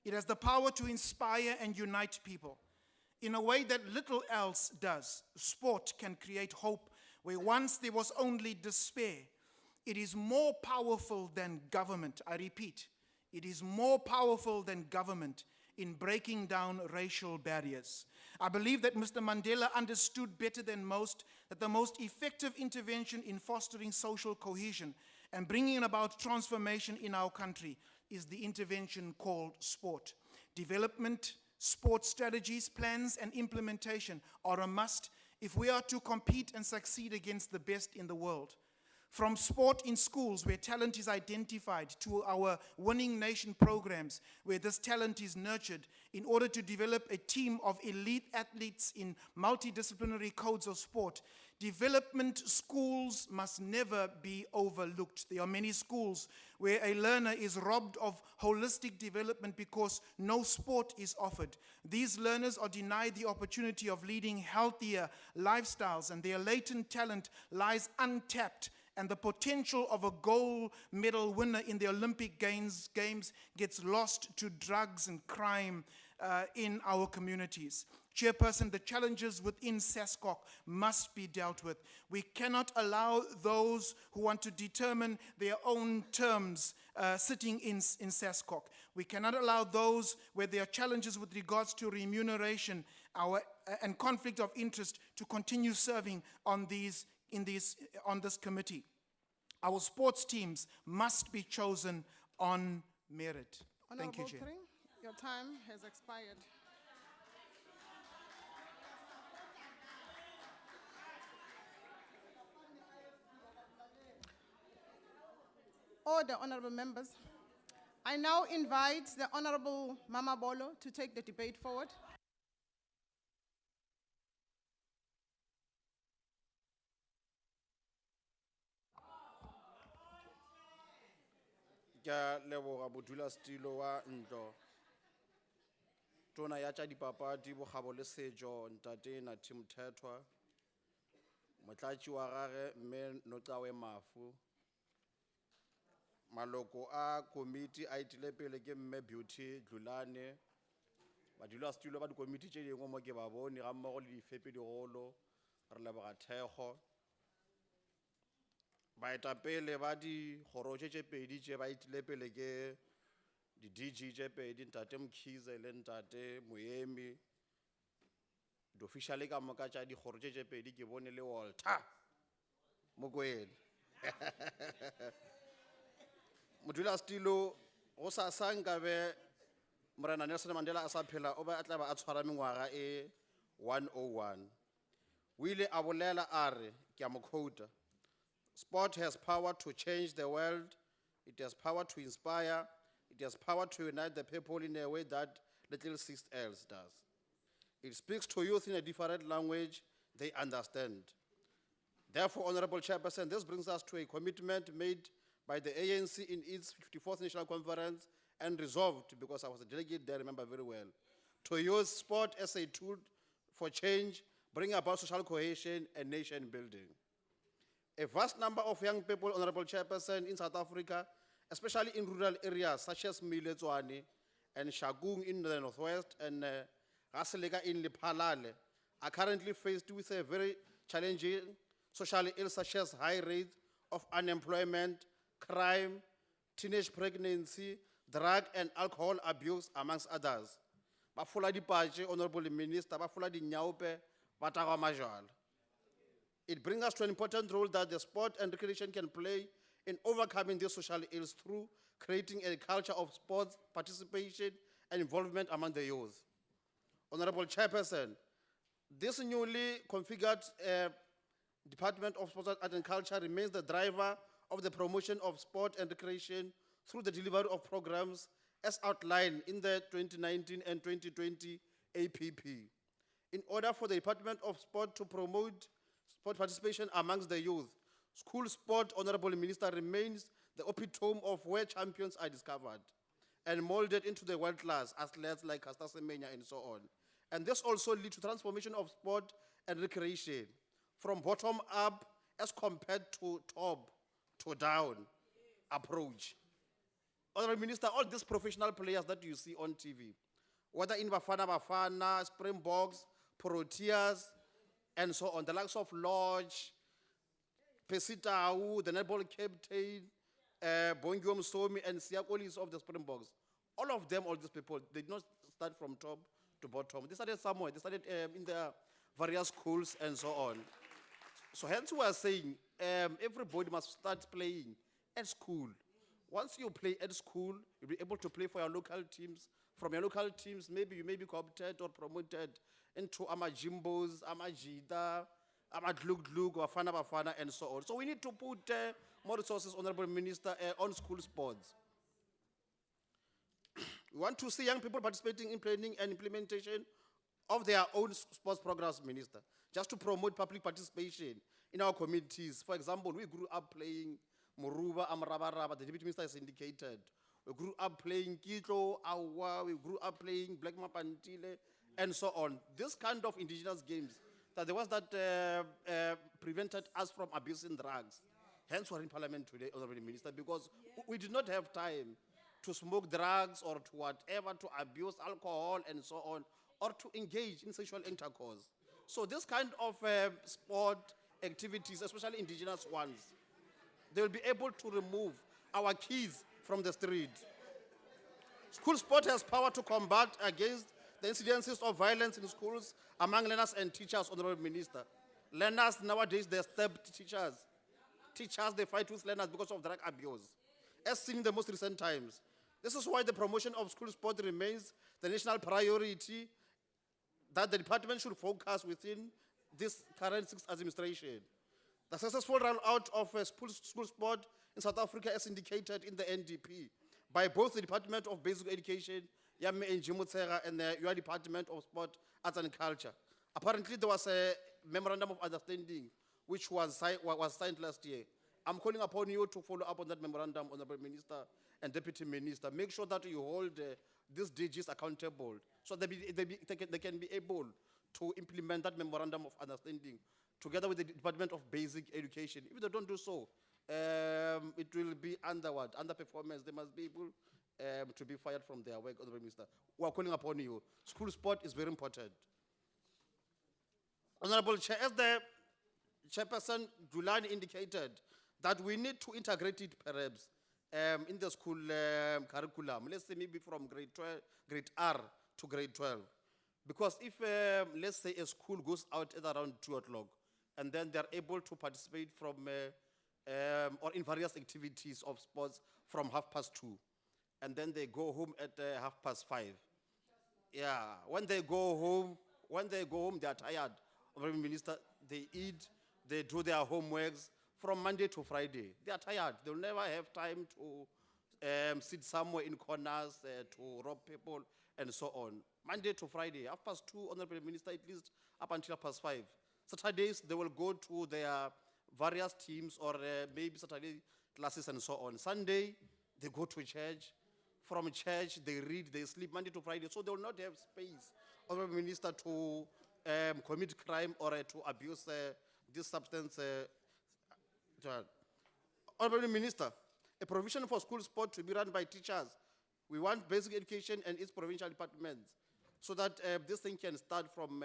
It has the power to inspire and unite people in a way that little else does. Sport can create hope where once there was only despair. It is more powerful than government." I repeat, it is more powerful than government in breaking down racial barriers. I believe that Mr. Mandela understood better than most that the most effective intervention in fostering social cohesion and bringing about transformation in our country is the intervention called sport. Development, sport strategies, plans, and implementation are a must if we are to compete and succeed against the best in the world. From sport in schools, where talent is identified, to our winning nation programs, where this talent is nurtured in order to develop a team of elite athletes in multidisciplinary codes of sport. Development schools must never be overlooked. There are many schools where a learner is robbed of holistic development because no sport is offered. These learners are denied the opportunity of leading healthier lifestyles, and their latent talent lies untapped, and the potential of a gold medal winner in the Olympic games gets lost to drugs and crime in our communities. Chairperson, the challenges within SASCOC must be dealt with. We cannot allow those who want to determine their own terms sitting in SASCOC. We cannot allow those where there are challenges with regards to remuneration and conflict of interest to continue serving on this committee. Our sports teams must be chosen on merit. Thank you, Honorable Chair. Tring, your time has expired. Order, honorable members. I now invite the Honorable Mama Bolo to take the debate forward. Ke a leboga modulasetulo wa ntlo tona ya tša dipapadi bokgabo le setšo ntate Nathi Mthethwa, motlatši wa gage mme Noqawe Mafu, maloko a komiti a itile pele ke mme Beauty Dlulane, badulasetulo ba dikomiti tše dingwe mo ke ba bone ga mmogo le difepi digolo, re leboga thekgo. Baetapele ba dikgoro tše pedi tše ba itile pele ke di-DG tše pedi, ntate Mkhize le ntate Moemi, di-officiale ka moka tša dikgoro tše pedi ke bone le Walter Mokwena. Modulasetulo go sa nka be Morena Nelson Mandela a sa phela o ba a tla ba a tshwara mengwaga e 101. O ile a bolela a re, ke a mo quote, "Sport has power to change the world, it has power to inspire, it has power to unite the people in a way that little else does. It speaks to youth in a different language they understand. Therefore, Honorable Chairperson, this brings us to a commitment made by the ANC in its 54th National Conference and resolved, because I was a delegate there, I remember very well, to use sport as a tool for change, bring about social cohesion and nation building. A vast number of young people, Honorable Chairperson, in South Africa, especially in rural areas such as Miletswane and Shagung in the northwest and Raseleka in Lephalale, are currently faced with a very challenging social ills such as high rates of unemployment, crime, teenage pregnancy, drug and alcohol abuse, amongst others. Bafula dipache, Honorable Minister, bafula di nyaupe, batawa majwala. It brings us to an important role that the sport and recreation can play in overcoming these social ills through creating a culture of sports participation and involvement among the youth. Honorable Chairperson, this newly configured Department of Sports, Art and Culture remains the driver of the promotion of sport and recreation through the delivery of programs as outlined in the 2019 and 2020 APP. In order for the Department of Sport to promote sport participation amongst the youth, school sport, Honorable Minister, remains the epitome of where champions are discovered and molded into the world class athletes like Caster Semenya and so on. And this also leads to transformation of sport and recreation from bottom up as compared to top to down approach. Honorable Minister, all these professional players that you see on TV, whether in Bafana, Springboks, Proteas, and so on, the likes of Lodge, Pesitau, the netball captain, Bongiom Somi, and Siakolis of the Springboks. All of them, all these people, they did not start from top to bottom. They started somewhere. They started in their various schools and so on. So hence we are saying everybody must start playing at school. Once you play at school, you'll be able to play for your local teams. From your local teams, maybe you may be co-opted or promoted into Amajimbos, Amajida, Amadlug, Bafana, and so on. So we need to put more resources, Honorable Minister, on school sports. We want to see young people participating in planning and implementation of their own sports programs, Minister, just to promote public participation in our communities. For example, we grew up playing Muruba, Amrabaraba, the Deputy Minister has indicated. We grew up playing Kitlo, Awa, we grew up playing Black Mapantile, and so on. This kind of indigenous games, that the ones that prevented us from abusing drugs. Hence, we're in Parliament today, Honorable Minister, because we did not have time to smoke drugs or to whatever, to abuse alcohol and so on, or to engage in sexual intercourse. So this kind of sport activities, especially indigenous ones, they will be able to remove our kids from the street. School sport has power to combat against the incidences of violence in schools among learners and teachers, Honorable Minister. Learners nowadays, they stab teachers. Teachers, they fight with learners because of drug abuse, as seen in the most recent times. This is why the promotion of school sport remains the national priority that the department should focus within this current sixth administration. The successful rollout of school sport in South Africa is indicated in the NDP by both the Department of Basic Education, Yame and Jimutsera, and your Department of Sport, Arts and Culture. Apparently, there was a memorandum of understanding which was signed last year. I'm calling upon you to follow up on that memorandum, Honorable Minister and Deputy Minister. Make sure that you hold these DGs accountable so they can be able to implement that memorandum of understanding together with the Department of Basic Education. If they don't do so, it will be underperformance. They must be able to be fired from their work, Honorable Minister. We are calling upon you. School sport is very important. Honorable Chair, as the Chairperson Julani indicated, that we need to integrate it perhaps in the school curriculum. Let's say maybe from grade R to grade 12. Because if, let's say, a school goes out at around 2 o'clock, and then they're able to participate from, or in various activities of sports from 2:30, and then they go home at 5:30. Yeah, when they go home, they are tired. Honorable Minister, they eat, they do their homeworks from Monday to Friday. They are tired. They'll never have time to sit somewhere in corners, to rob people, and so on. Monday to Friday, 2:30, Honorable Minister, at least up until 5:30. Saturdays, they will go to their various teams or maybe Saturday classes and so on. Sunday, they go to church. From church, they read, they sleep Monday to Friday. So they will not have space, Honorable Minister, to commit crime or to abuse this substance. Honorable Minister, a provision for school sport to be run by teachers. We want basic education and its provincial departments so that this thing can start from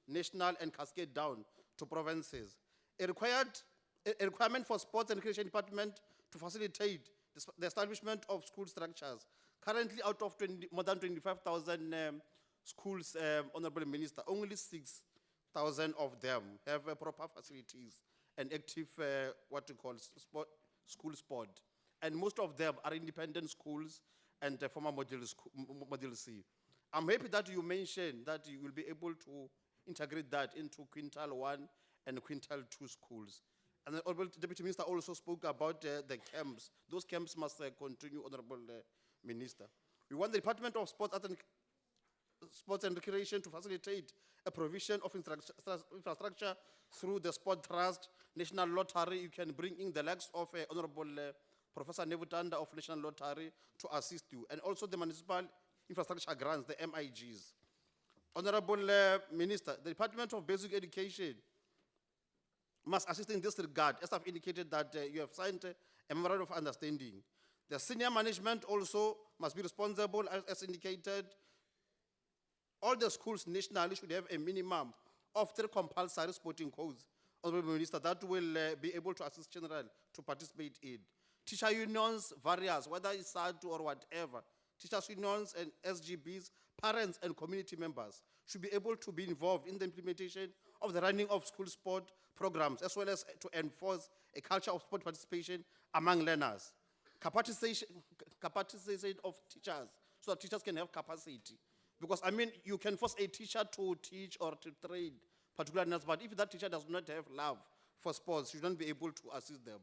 national and cascade down to provinces. A requirement for sports and recreation department to facilitate the establishment of school structures. Currently, out of more than 25,000 schools, Honorable Minister, only 6,000 of them have proper facilities and active, what you call school sport. And most of them are independent schools and former Model C. I'm happy that you mentioned that you will be able to integrate that into Quintal 1 and Quintal 2 schools. And the Honorable Deputy Minister also spoke about the camps. Those camps must continue, Honorable Minister. We want the Department of Sports and Recreation to facilitate a provision of infrastructure through the Sport Trust, National Lottery. You can bring in the likes of Honorable Professor Nevutanda of National Lottery to assist you, and also the municipal infrastructure grants, the MIGs. Honorable Minister, the Department of Basic Education must assist in this regard, as I've indicated that you have signed a memorandum of understanding. The senior management also must be responsible, as indicated. All the schools nationally should have a minimum of 3 compulsory sporting codes, Honorable Minister, that will be able to assist general to participate in. Teacher unions, various, whether it's SADU or whatever, teachers unions and SGBs, parents and community members should be able to be involved in the implementation of the running of school sport programs, as well as to enforce a culture of sport participation among learners. Capacity of teachers, so that teachers can have capacity. Because, I mean, you can force a teacher to teach or to train, particular needs, but if that teacher does not have love for sports, you shouldn't be able to assist them.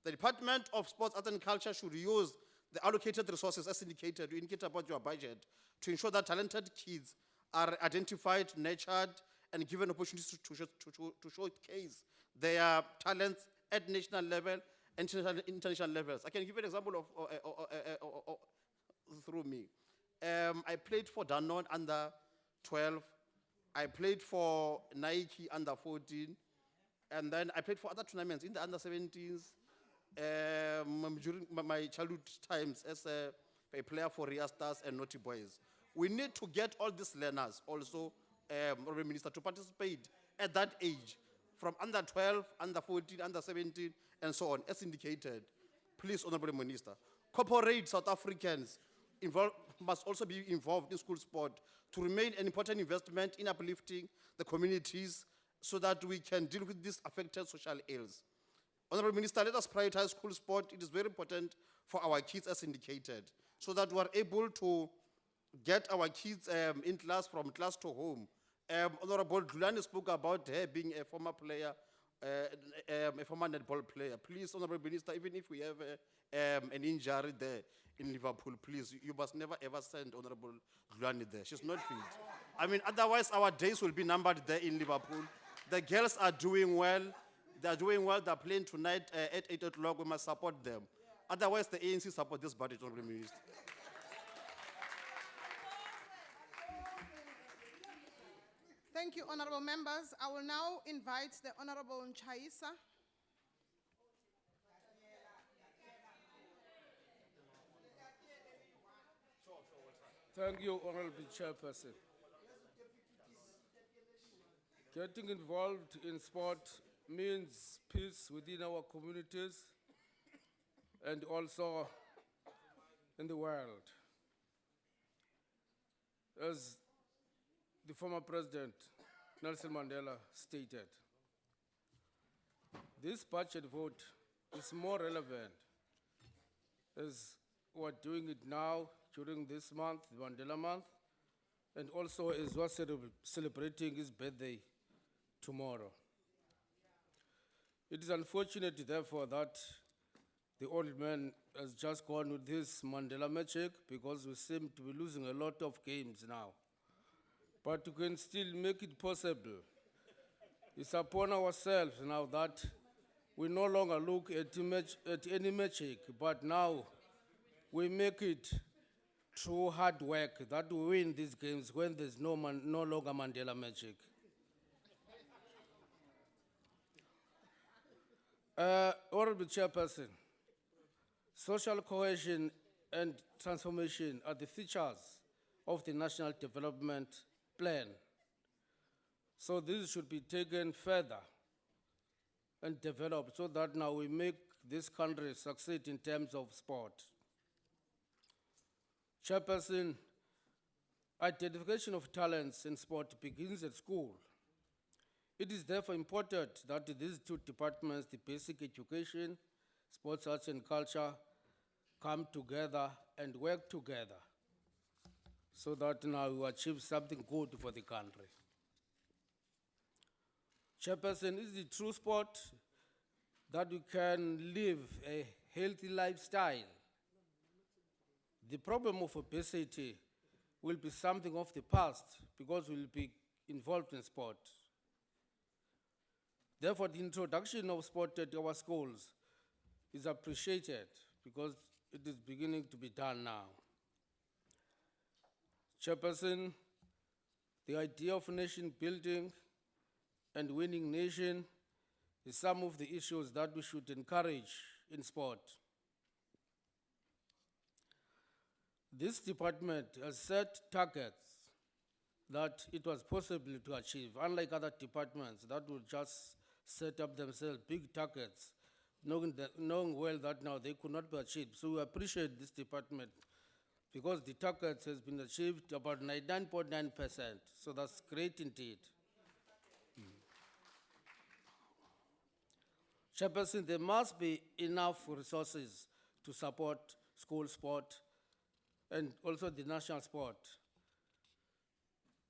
The Department of Sports, Arts and Culture should use the allocated resources as indicated, you indicate about your budget, to ensure that talented kids are identified, nurtured, and given opportunities to showcase their talents at national level and international levels. I can give you an example of through me. I played for Danone under 12. I played for Nike under 14. And then I played for other tournaments in the under 17s during my childhood times as a player for Ria Stars and Naughty Boys. We need to get all these learners also, Honorable Minister, to participate at that age, from under 12, under 14, under 17, and so on, as indicated. Please, Honorable Minister, corporate South Africans must also be involved in school sport to remain an important investment in uplifting the communities so that we can deal with these affected social ills. Honorable Minister, let us prioritize school sport. It is very important for our kids as indicated, so that we are able to get our kids in class, from class to home. Honorable Dlulani spoke about her being a former player, a former netball player. Please, Honorable Minister, even if we have an injury there in Liverpool, please, you must never ever send Honorable Dlulani there. She's not fit. I mean, otherwise our days will be numbered there in Liverpool. The girls are doing well. They're doing well. They're playing tonight at 8 o'clock. We must support them. Otherwise, the ANC support this budget, Honorable Minister. Thank you, honorable members. I will now invite the Honorable Nchaisa. Thank you, Honorable Chairperson. Getting involved in sport means peace within our communities and also in the world. As the former President Nelson Mandela stated, this budget vote is more relevant as we're doing it now during this month, the Mandela month, and also as we're celebrating his birthday tomorrow. It is unfortunate, therefore, that the old man has just gone with this Mandela magic, because we seem to be losing a lot of games now. But we can still make it possible. It's upon ourselves now that we no longer look at any magic, but now we make it through hard work that we win these games when there's no longer Mandela magic. Honorable Chairperson, social cohesion and transformation are the features of the National Development Plan. So this should be taken further and developed so that now we make this country succeed in terms of sport. Chairperson, identification of talents in sport begins at school. It is therefore important that these two departments, the basic education, sports, arts and culture, come together and work together so that now we achieve something good for the country. Chairperson, is it true sport that we can live a healthy lifestyle? The problem of obesity will be something of the past because we'll be involved in sport. Therefore, the introduction of sport at our schools is appreciated because it is beginning to be done now. Chairperson, the idea of nation building and winning nation is some of the issues that we should encourage in sport. This department has set targets that it was possible to achieve, unlike other departments that would just set up themselves big targets, knowing well that now they could not be achieved. So we appreciate this department because the target has been achieved about 99.9%. So that's great indeed. Chairperson, there must be enough resources to support school sport and also the national sport.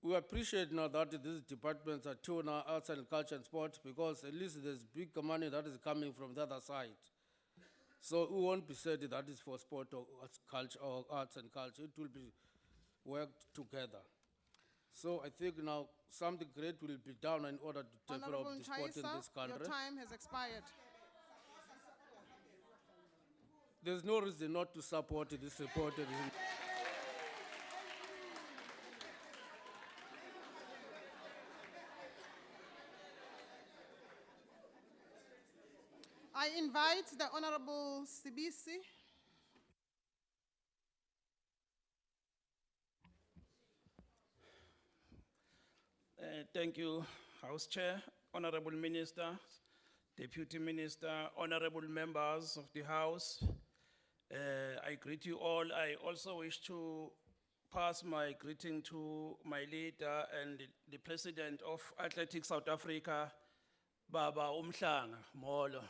We appreciate now that these departments are two now, arts and culture and sport, because at least there's big money that is coming from the other side. So we won't be said that is for sport or culture or arts and culture. It will be worked together. So I think now something great will be done in order to develop Honorable the sport in Nchaisa, this your country. time has expired. There's no reason not to support this report. I invite the Honorable Sibisi. Thank you, House Chair, Honorable Minister, Deputy Minister, Honorable members of the House. I greet you all. I also wish to pass my greeting to my leader and the President of Athletics South Africa, Baba Umhlanga Molo.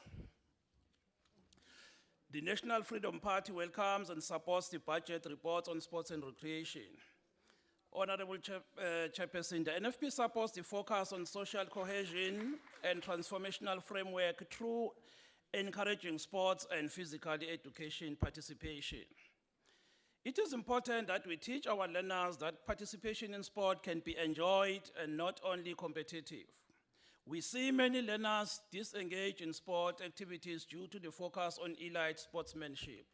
The National Freedom Party welcomes and supports the budget reports on sports and recreation. Honorable Chairperson, the NFP supports the focus on social cohesion and transformational framework through encouraging sports and physical education participation. It is important that we teach our learners that participation in sport can be enjoyed and not only competitive. We see many learners disengage in sport activities due to the focus on elite sportsmanship.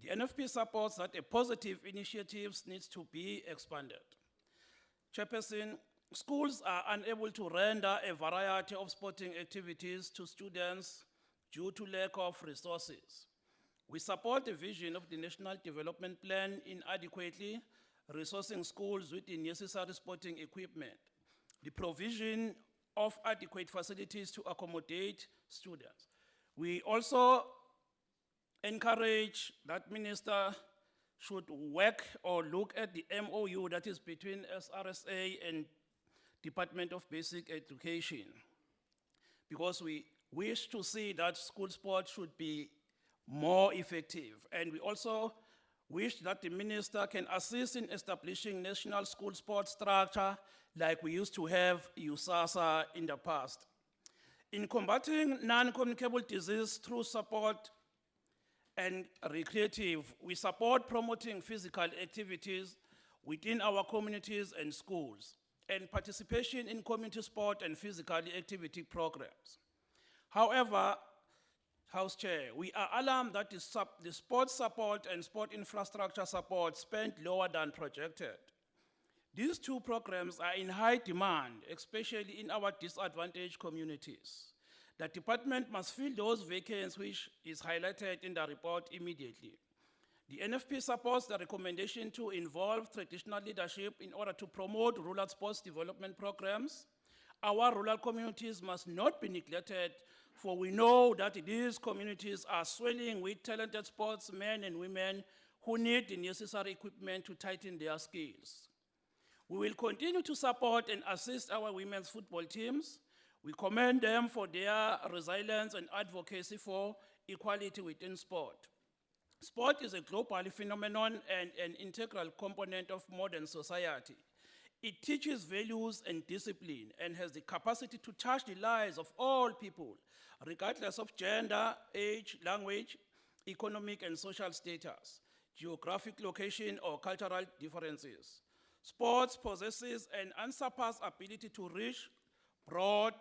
The NFP supports that a positive initiatives needs to be expanded. Chairperson, schools are unable to render a variety of sporting activities to students due to lack of resources. We support the vision of the National Development Plan in adequately resourcing schools with the necessary sporting equipment, the provision of adequate facilities to accommodate students. We also encourage that minister should work or look at the MOU that is between SRSA and Department of Basic Education, because we wish to see that school sport should be more effective. And we also wish that the minister can assist in establishing national school sport structure like we used to have USASA in the past. In combating non-communicable disease through support and recreative, we support promoting physical activities within our communities and schools, and participation in community sport and physical activity programs. However, House Chair, we are alarmed that the sport support and sport infrastructure support spent lower than projected. These two programs are in high demand, especially in our disadvantaged communities. The department must fill those vacancies which is highlighted in the report immediately. The NFP supports the recommendation to involve traditional leadership in order to promote rural sports development programs. Our rural communities must not be neglected, for we know that these communities are swelling with talented sportsmen and women who need the necessary equipment to tighten their skills. We will continue to support and assist our women's football teams. We commend them for their resilience and advocacy for equality within sport. Sport is a global phenomenon and an integral component of modern society. It teaches values and discipline and has the capacity to touch the lives of all people, regardless of gender, age, language, economic and social status, geographic location, or cultural differences. Sports possesses an unsurpassed ability to reach broad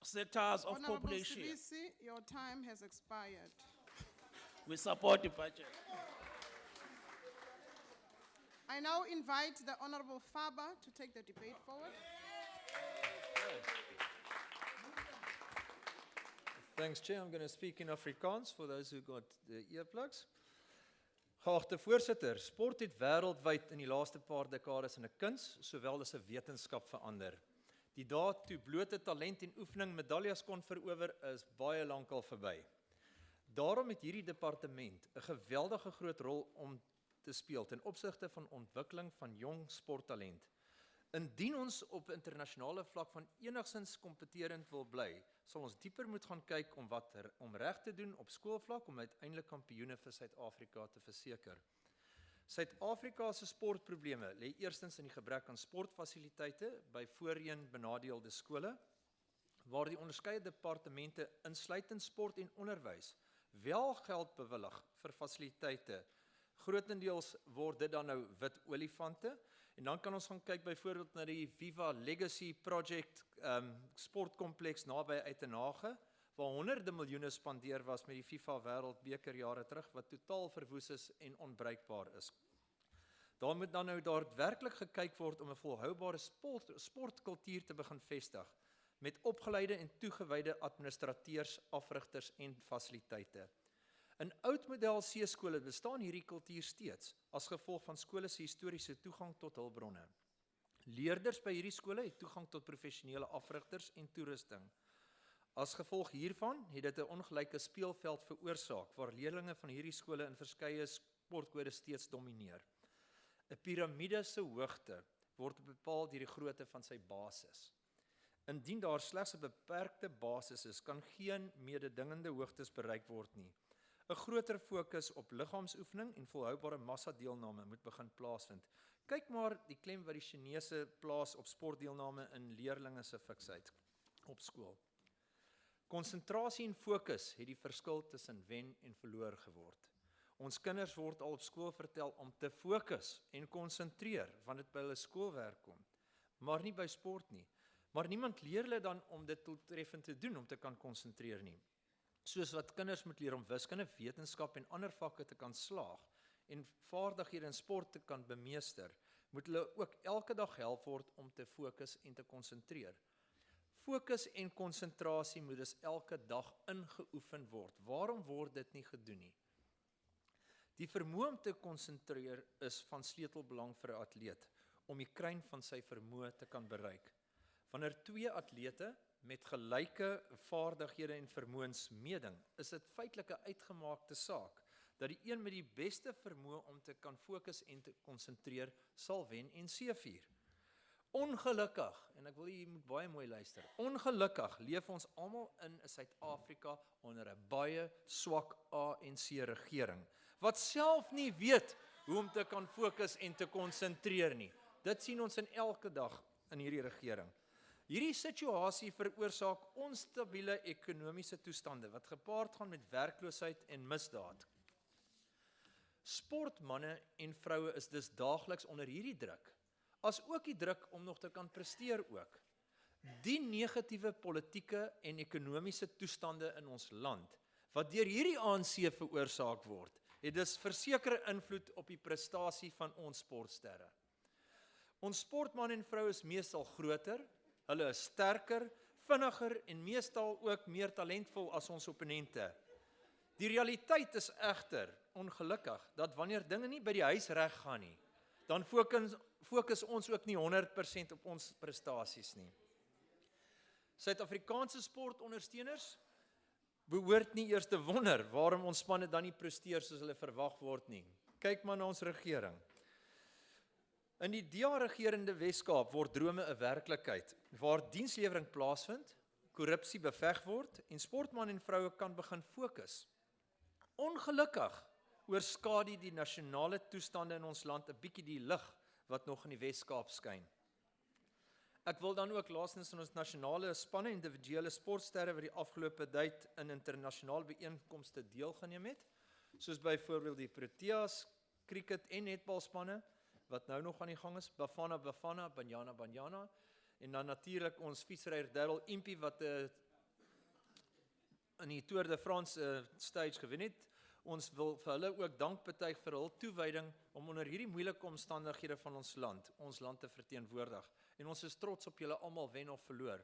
sectors of Honorable population. Sibisi, your time has expired. We support the budget. I now invite the Honorable Faber to take the debate forward. Thanks, Chair. I'm going to speak in Afrikaans for those who got the earplugs. Geachte voorsitter, sport het wêreldwyd in die laaste paar dekades in 'n kuns sowel as 'n wetenskap verander. Die dae toe blote talent en oefening medaljes kon verower is baie lankal verby. Daarom het hierdie departement 'n geweldige groot rol om te speel ten opsigte van ontwikkeling van jong sporttalent. Indien ons op internasionale vlak van enigsins kompeterend wil bly, sal ons dieper moet gaan kyk om reg te doen op skoolvlak om uiteindelik kampioene vir Suid-Afrika te verseker. Suid-Afrika se sportprobleme lê eerstens in die gebrek aan sportfasiliteite by voorheen benadeelde skole, waar die onderskeie departemente insluitend sport en onderwys wel geld bewillig vir fasiliteite. Grotendeels word dit dan nou wit olifante, en dan kan ons gaan kyk byvoorbeeld na die Viva Legacy Project sportkompleks naby Uitenhage, waar honderde miljoene spandeer was met die FIFA Wêreldbeker jare terug, wat totaal verwoes is en onbruikbaar is. Daar moet dan nou daadwerklik gekyk word om 'n volhoubare sportkultuur te begin vestig, met opgeleide en toegewyde administrateurs, afrigters en fasiliteite. In oud model C-skole bestaan hierdie kultuur steeds, as gevolg van skole se historiese toegang tot hulpbronne. Leerders by hierdie skole het toegang tot professionele afrigters en toerusting. As gevolg hiervan het dit 'n ongelyke speelveld veroorsaak, waar leerders van hierdie skole in verskeie sportkodes steeds domineer. 'n Piramide se hoogte word bepaal deur die grootte van sy basis. Indien daar slegs 'n beperkte basis is, kan geen mededingende hoogtes bereik word nie. 'n Groter fokus op liggaamsoefening en volhoubare massadeelname moet begin plaasvind. Kyk maar die klem wat die Chinese plaas op sportdeelname in leerders se fiksheid op skool. Konsentrasie en fokus het die verskil tussen wen en verloor geword. Ons kinders word al op skool vertel om te fokus en konsentreer wanneer dit by hulle skoolwerk kom, maar nie by sport nie. Maar niemand leer hulle dan om dit doeltreffend te doen om te kan konsentreer nie. Soos wat kinders moet leer om wiskunde, wetenskap en ander vakke te kan slaag en vaardighede in sport te kan bemeester, moet hulle ook elke dag help word om te fokus en te konsentreer. Fokus en konsentrasie moet dus elke dag ingeoefen word. Waarom word dit nie gedoen nie? Die vermoë om te konsentreer is van sleutelbelang vir 'n atleet om die kruin van sy vermoë te kan bereik. Wanneer twee atlete met gelyke vaardighede en vermoëns meeding, is dit feitelik 'n uitgemaakte saak dat die een met die beste vermoë om te kan fokus en te konsentreer sal wen en seëvier. Ongelukkig, en ek wil jy moet baie mooi luister, ongelukkig leef ons almal in Suid-Afrika onder 'n baie swak ANC regering, wat self nie weet hoe om te kan fokus en te konsentreer nie. Dit sien ons in elke dag in hierdie regering. Hierdie situasie veroorsaak onstabiele ekonomiese toestande, wat gepaard gaan met werkloosheid en misdaad. Sportmanne en vroue is dus daagliks onder hierdie druk, as ook die druk om nog te kan presteer ook. Die negatiewe politieke en ekonomiese toestande in ons land, wat deur hierdie ANC veroorsaak word, het dus versekerde invloed op die prestasie van ons sportsterre. Ons sportman en vrou is meestal groter, hulle is sterker, vinniger en meestal ook meer talentvol as ons opponente. Die realiteit is egter, ongelukkig, dat wanneer dinge nie by die huis reg gaan nie, dan fokus ons ook nie 100% op ons prestasies nie. Suid-Afrikaanse sportondersteuners behoort nie eers te wonder waarom ons spanne dan nie presteer soos hulle verwag word nie. Kyk maar na ons regering. In die DA-regerende Wes-Kaap word drome 'n werklikheid, waar dienslewering plaasvind, korrupsie beveg word en sportman en vroue kan begin fokus. Ongelukkig oorskadu die nasionale toestande in ons land 'n bietjie die lig wat nog in die Wes-Kaap skyn. Ek wil dan ook laastens in ons nasionale spanne individuele sportsterre wat die afgelope tyd in internasionale byeenkomste deelgeneem het, soos byvoorbeeld die Proteas, cricket en netbalspanne, wat nou nog aan die gang is, Bafana Bafana, Banyana Banyana, en dan natuurlik ons fietsryer Darryl Impey wat in die Tour de France stage gewen het. Ons wil vir hulle ook dank betuig vir hul toewyding om onder hierdie moeilike omstandighede van ons land te verteenwoordig. En ons is trots op julle almal, wen of verloor.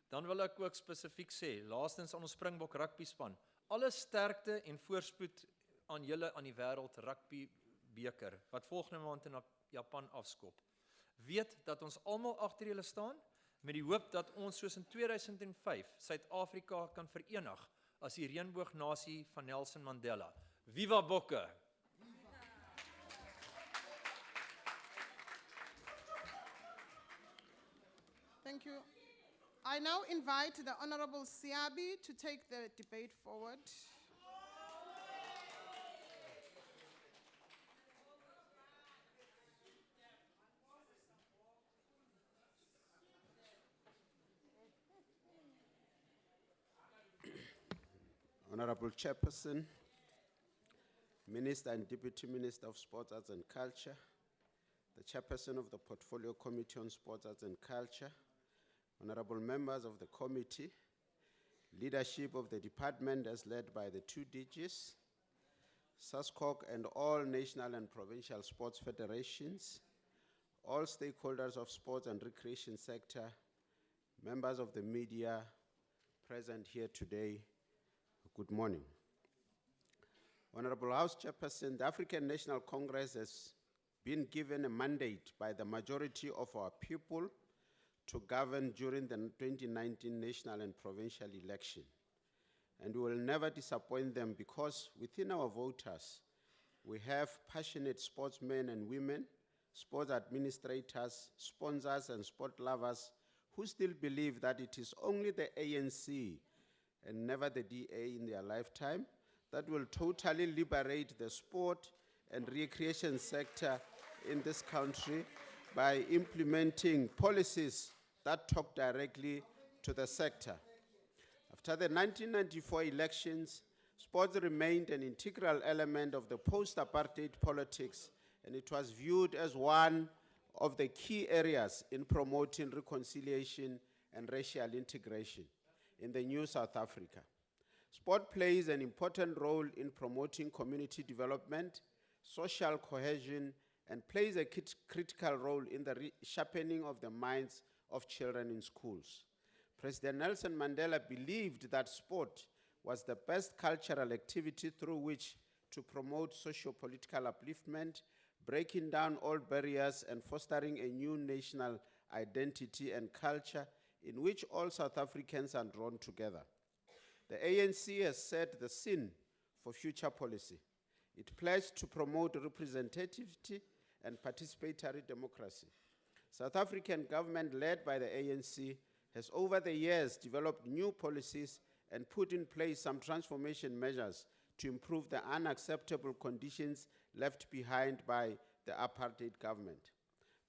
Dan wil ek ook spesifiek sê, laastens aan ons Springbok rugby span, alle sterkte en voorspoed aan julle aan die wêreld rugby beker, wat volgende maand in Japan afskop. Weet dat ons almal agter julle staan, met die hoop dat ons soos in 2005 Suid-Afrika kan verenig as die reënboognasie van Nelson Mandela. Viva Bokke! Thank you. I now invite the Honorable Siabi to take the debate forward. Honorable Chairperson, Minister and Deputy Minister of Sports, Arts and Culture, the Chairperson of the Portfolio Committee on Sports, Arts and Culture, honorable members of the committee, leadership of the department as led by the two DGs, SASCOC and all national and provincial sports federations, all stakeholders of sports and recreation sector, members of the media present here today, good morning. Honorable House Chairperson, the African National Congress has been given a mandate by the majority of our people to govern during the 2019 national and provincial election. And we will never disappoint them because within our voters, we have passionate sportsmen and women, sports administrators, sponsors, and sport lovers who still believe that it is only the ANC and never the DA in their lifetime that will totally liberate the sport and recreation sector in this country by implementing policies that talk directly to the sector. After the 1994 elections, sports remained an integral element of the post-apartheid politics, and it was viewed as one of the key areas in promoting reconciliation and racial integration in the new South Africa. Sport plays an important role in promoting community development, social cohesion, and plays a critical role in the sharpening of the minds of children in schools. President Nelson Mandela believed that sport was the best cultural activity through which to promote socio-political upliftment, breaking down all barriers and fostering a new national identity and culture in which all South Africans are drawn together. The ANC has set the scene for future policy. It pledged to promote representativity and participatory democracy. South African government led by the ANC has over the years developed new policies and put in place some transformation measures to improve the unacceptable conditions left behind by the apartheid government.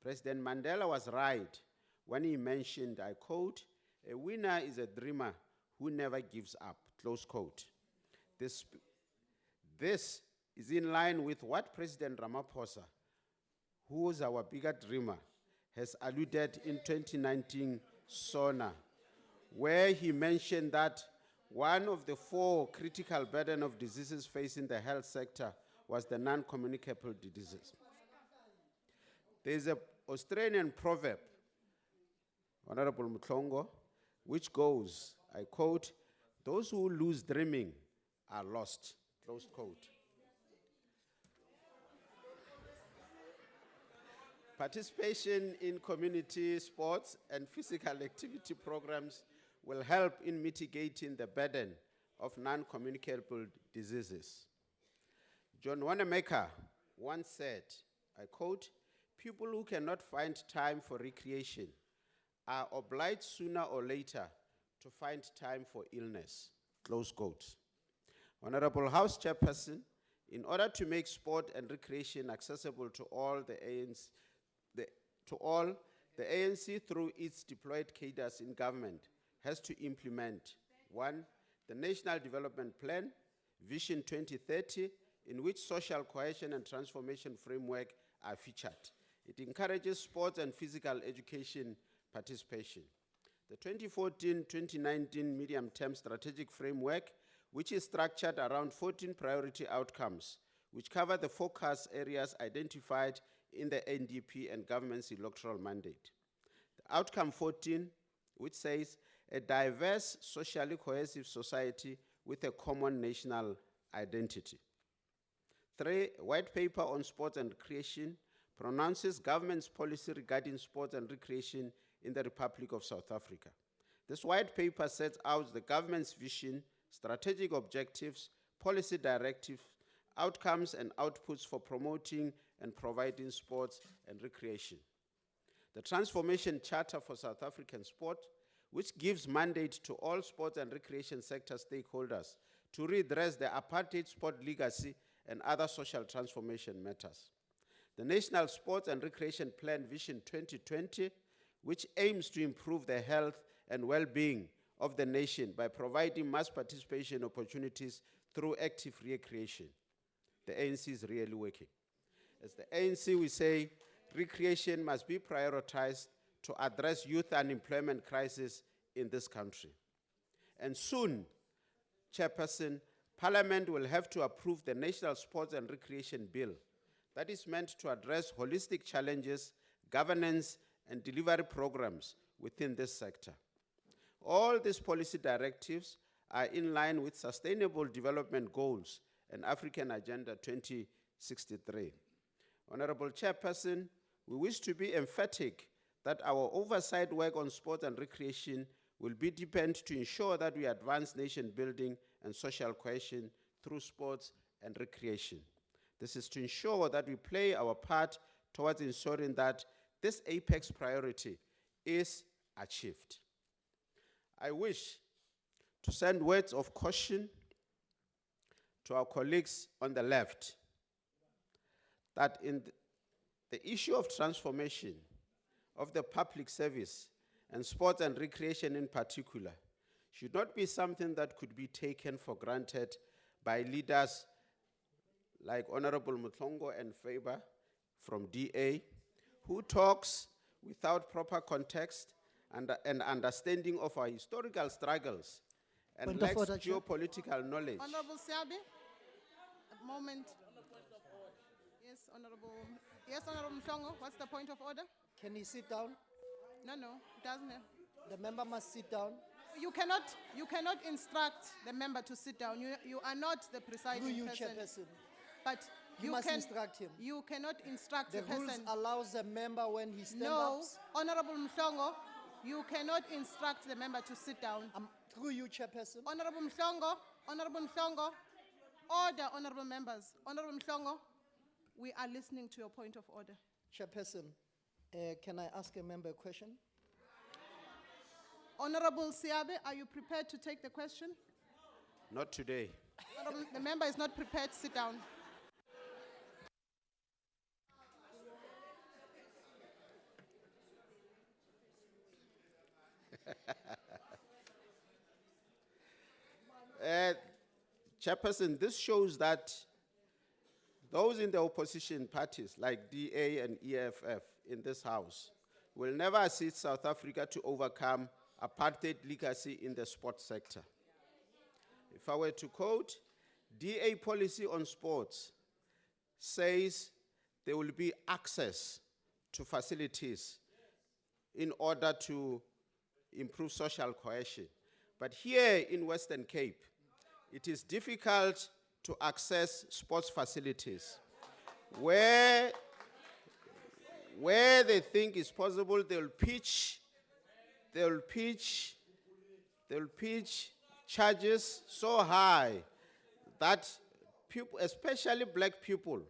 President Mandela was right when he mentioned, I quote, "A winner is a dreamer who never gives up," close quote. This is in line with what President Ramaphosa, who is our bigger dreamer, has alluded in 2019 SONA, where he mentioned that one of the 4 critical burden of diseases facing the health sector was the non-communicable diseases. There's an Australian proverb, Honorable Mutlongo, which goes, I quote, "Those who lose dreaming are lost," close quote. Participation in community sports and physical activity programs will help in mitigating the burden of non-communicable diseases. John Wanamaker once said, I quote, "People who cannot find time for recreation are obliged sooner or later to find time for illness," close quote. Honorable House Chairperson, in order to make sport and recreation accessible to all, the ANC through its deployed cadres in government has to implement, 1, the National Development Plan, Vision 2030, in which social cohesion and transformation framework are featured. It encourages sports and physical education participation. The 2014-2019 medium-term strategic framework, which is structured around 14 priority outcomes, which cover the focus areas identified in the NDP and government's electoral mandate. The outcome 14, which says, a diverse, socially cohesive society with a common national identity. 3, white paper on sports and recreation pronounces government's policy regarding sports and recreation in the Republic of South Africa. This white paper sets out the government's vision, strategic objectives, policy directives, outcomes and outputs for promoting and providing sports and recreation. The Transformation Charter for South African Sport, which gives mandate to all sports and recreation sector stakeholders to redress the apartheid sport legacy and other social transformation matters. The National Sports and Recreation Plan Vision 2020, which aims to improve the health and well-being of the nation by providing mass participation opportunities through active recreation. The ANC is really working. As the ANC, we say recreation must be prioritized to address youth unemployment crisis in this country. And soon, Chairperson, Parliament will have to approve the National Sports and Recreation Bill that is meant to address holistic challenges, governance, and delivery programs within this sector. All these policy directives are in line with Sustainable Development Goals and African Agenda 2063. Honorable Chairperson, we wish to be emphatic that our oversight work on sport and recreation will be deepened to ensure that we advance nation building and social cohesion through sports and recreation. This is to ensure that we play our part towards ensuring that this apex priority is achieved. I wish to send words of caution to our colleagues on the left that in the issue of transformation of the public service and sports and recreation in particular should not be something that could be taken for granted by leaders like Honorable Mutlongo and Faber from DA, who talks without proper context and understanding of our historical struggles and Point of lacks order, Chair. geopolitical knowledge. Honorable Siabi, a moment. Yes, Honorable. Yes, Honorable Mhlongo, what's the point of order? Can he sit down? No, it doesn't. The member must sit down. You cannot instruct the member to sit down. You are not the presiding Through you, person. Chairperson. But You must instruct him. You cannot instruct The the rules person. allows the member when he stands No, up. Honorable Mhlongo, you cannot instruct the member to sit down. Through you, Chairperson. Honorable Mhlongo, order, honorable members. Honorable Mhlongo, we are listening to your point of order. Chairperson, can I ask a member a question? Honorable Siabe, are you prepared to take the question? Not today. The member is not prepared. Sit down. Chairperson, this shows that those in the opposition parties like DA and EFF in this House will never assist South Africa to overcome apartheid legacy in the sports sector. If I were to quote, DA policy on sports says there will be access to facilities in order to improve social cohesion. But here in Western Cape, it is difficult to access sports facilities. Where they think is possible, they'll pitch charges so high that people, especially black people,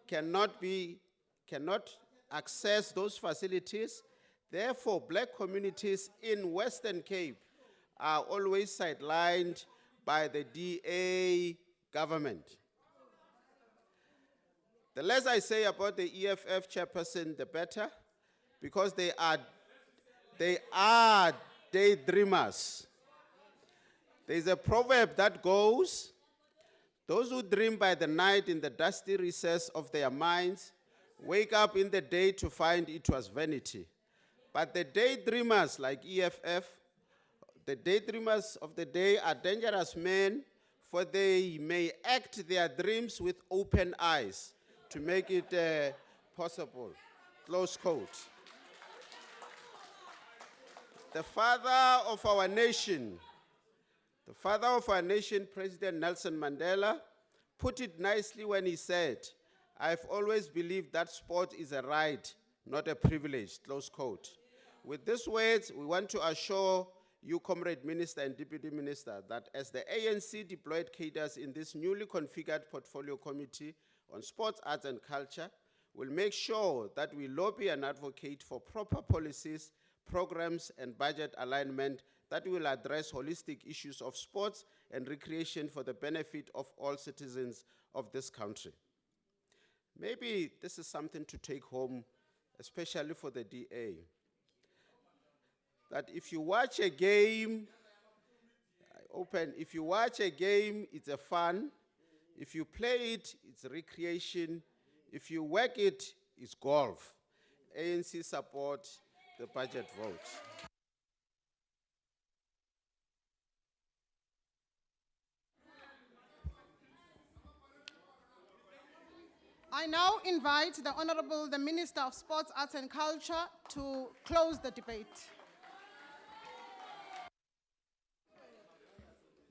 cannot access those facilities. Therefore, black communities in Western Cape are always sidelined by the DA government. The less I say about the EFF chairperson, the better, because they are daydreamers. There's a proverb that goes, those who dream by the night in the dusty recess of their minds wake up in the day to find it was vanity. But the daydreamers like EFF, the daydreamers of the day are dangerous men, for they may act their dreams with open eyes to make it possible. Close quote. The father of our nation, President Nelson Mandela, put it nicely when he said, "I've always believed that sport is a right, not a privilege," close quote. With these words, we want to assure you, Comrade Minister and Deputy Minister, that as the ANC deployed cadres in this newly configured portfolio committee on sports, arts and culture, we'll make sure that we lobby and advocate for proper policies, programs and budget alignment that will address holistic issues of sports and recreation for the benefit of all citizens of this country. Maybe this is something to take home, especially for the DA. that if you watch a game, if you watch a game, it's a fun. If you play it, it's recreation. If you work it, it's golf. ANC support the budget vote. I now invite the Minister of Sports, Arts and Culture to close the debate.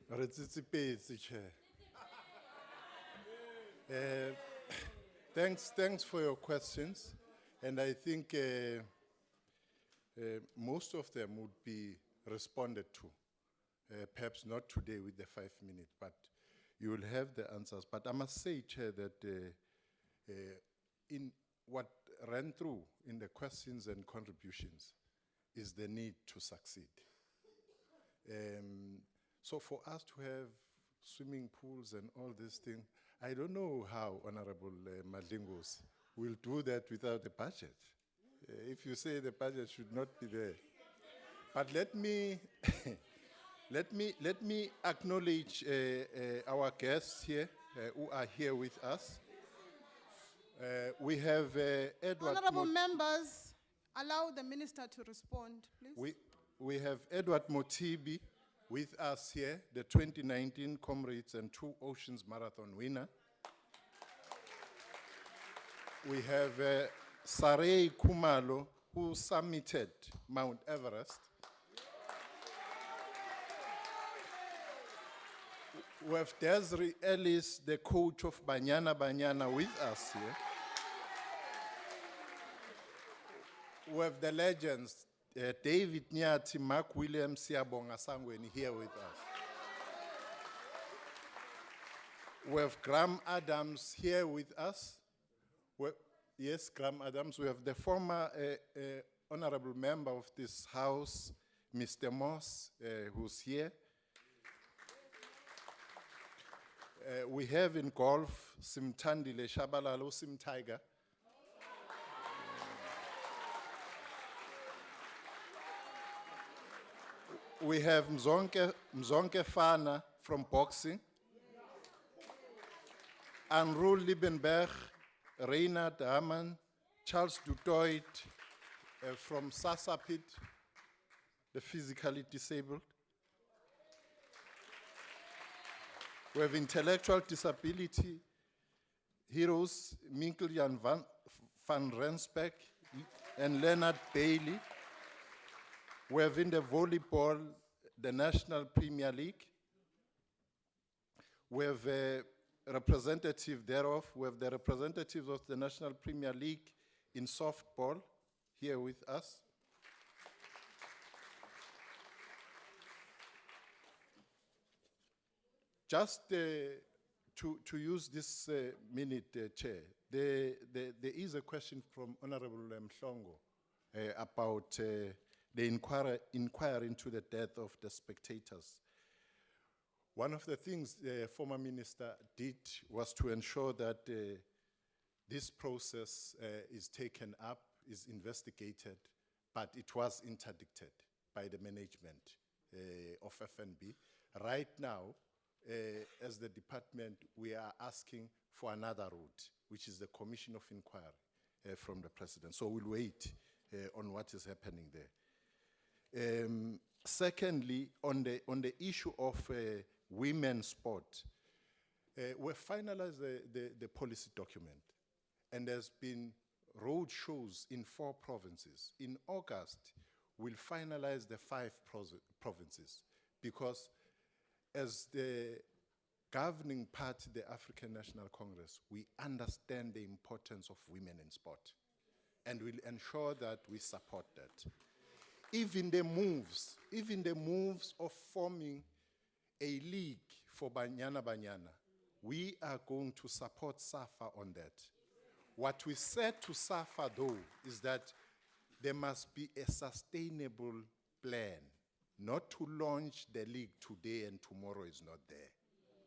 Re tsitsipetse, Chair. Thanks for your questions, and I think most of them would be responded to. Perhaps not today with the 5 minutes, but you will have the answers. But I must say, Chair, that in what ran through in the questions and contributions is the need to succeed. So for us to have swimming pools and all these things, I don't know how Honorable Madlingos will do that without a budget. If you say the budget should not be there. But let me, let me acknowledge our guests here who are here with us. We have Edward. Honorable members, allow the minister to respond, please. We have Edward Motibi with us here, the 2019 Comrades and Two Oceans Marathon winner. We have Sarey Kumalo, who summited Mount Everest. We have Desiree Ellis, the coach of Banyana Banyana, with us here. We have the legends, David Nyati, Mark Williams, Siabonga Sangweni here with us. We have Graham Adams here with us. Yes, Graham Adams. We have the former honorable member of this house, Mr. Moss, who's here. We have in golf, Simtandile Shabalalo, Sim Tiger. We have Mzonke Fana from boxing. Anrul Liebenberg, Reinhard Hamann, Charles Dutoit from Sasapit, the physically disabled. We have intellectual disability heroes, Minkelian van Rensbeck and Leonard Bailey. We have in the volleyball, the National Premier League. We have a representative thereof. We have the representatives of the National Premier League in softball here with us. Just to use this minute, Chair, there is a question from Honorable Mhlongo about the inquiry into the death of the spectators. One of the things the former minister did was to ensure that this process is taken up, is investigated, but it was interdicted by the management of FNB. Right now, as the department, we are asking for another route, which is the Commission of Inquiry from the President. So we'll wait on what is happening there. Secondly, on the issue of women's sport, we've finalized the policy document, and there's been road shows in 4 provinces. In August, we'll finalize the 5 provinces, because as the governing party, the African National Congress, we understand the importance of women in sport, and we'll ensure that we support that. Even the moves of forming a league for Banyana Banyana, we are going to support SAFA on that. What we said to SAFA, though, is that there must be a sustainable plan, not to launch the league today and tomorrow is not there.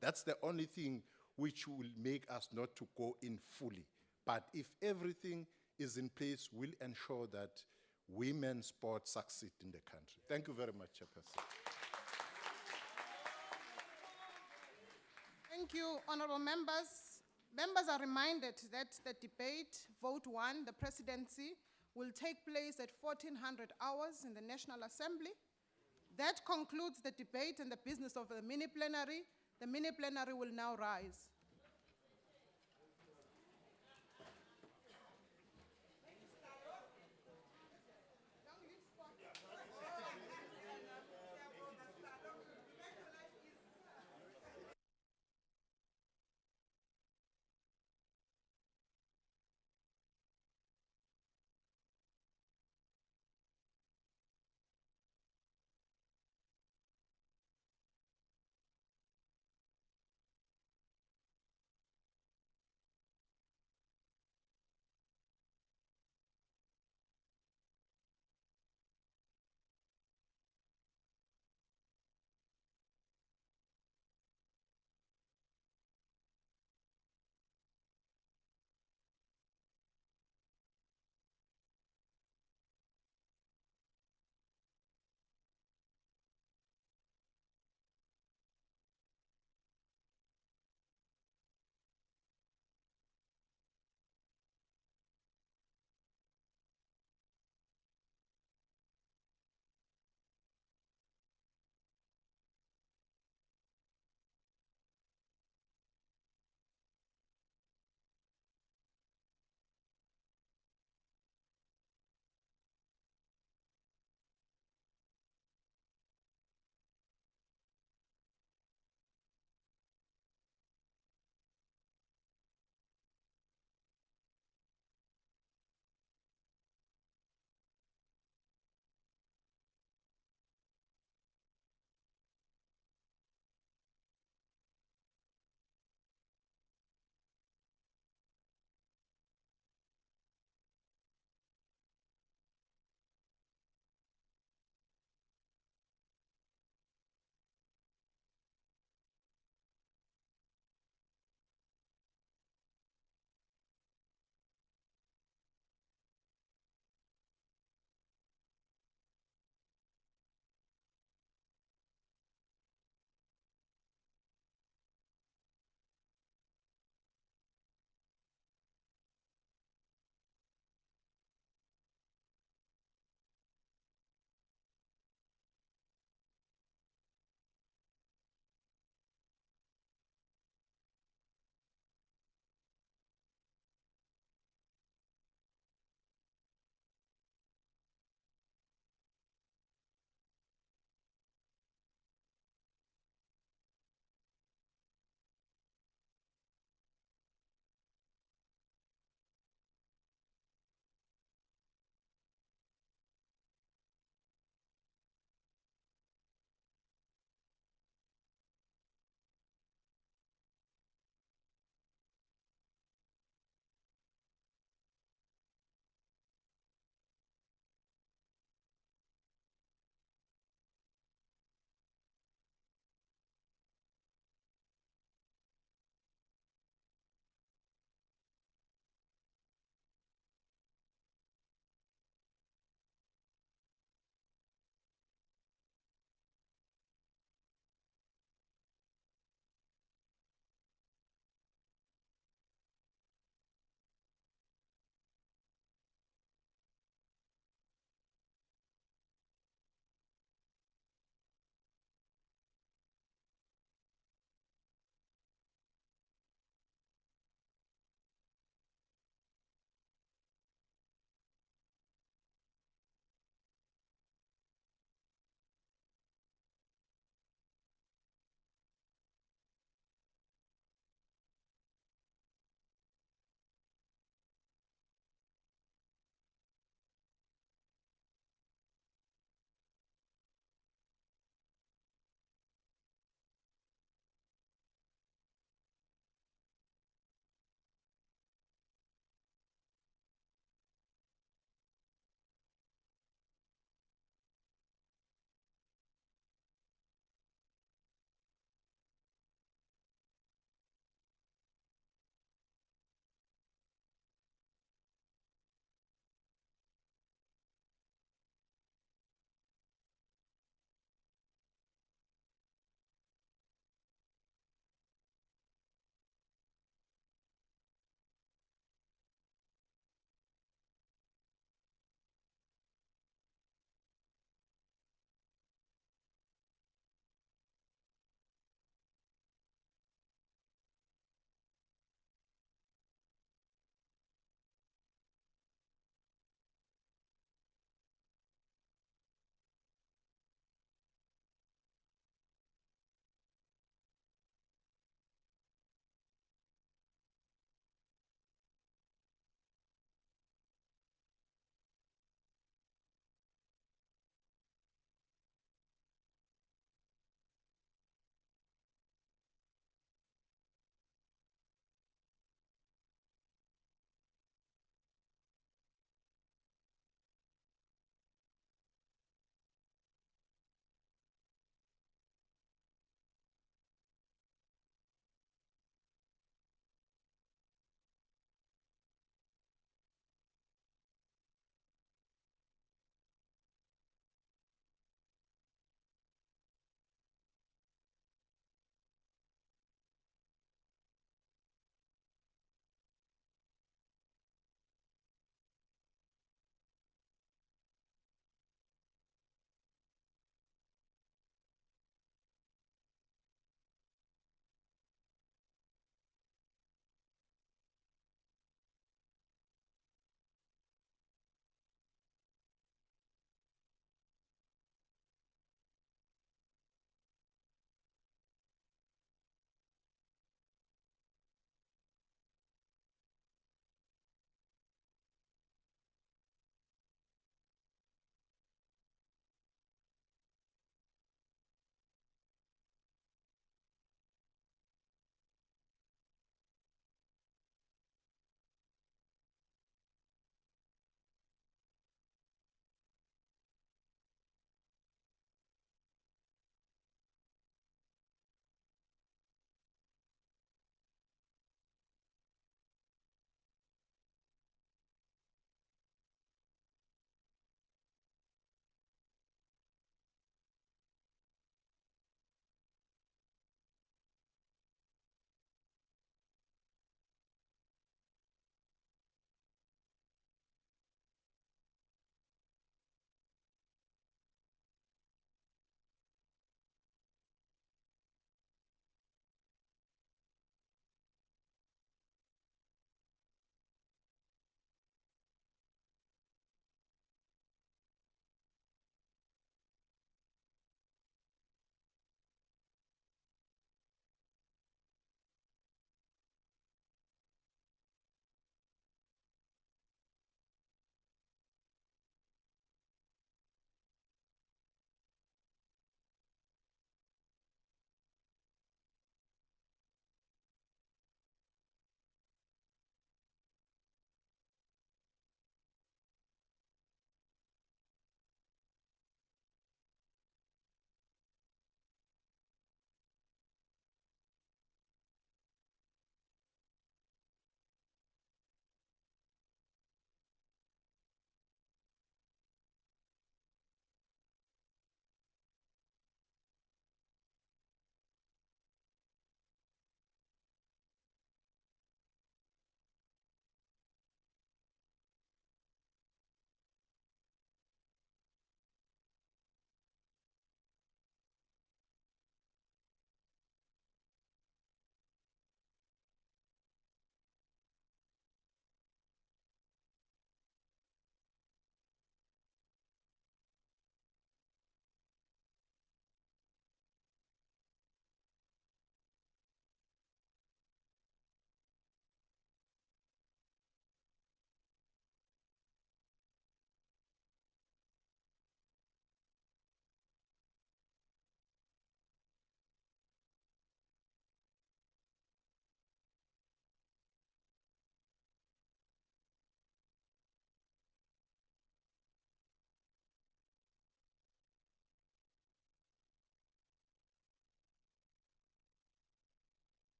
That's the only thing which will make us not to go in fully. But if everything is in place, we'll ensure that women's sport succeed in the country. Thank you very much, Chairperson. Thank you, honorable members. Members are reminded that the debate, vote 1, the presidency, will take place at 1400 hours in the National Assembly. That concludes the debate and the business of the mini plenary. The mini plenary will now rise.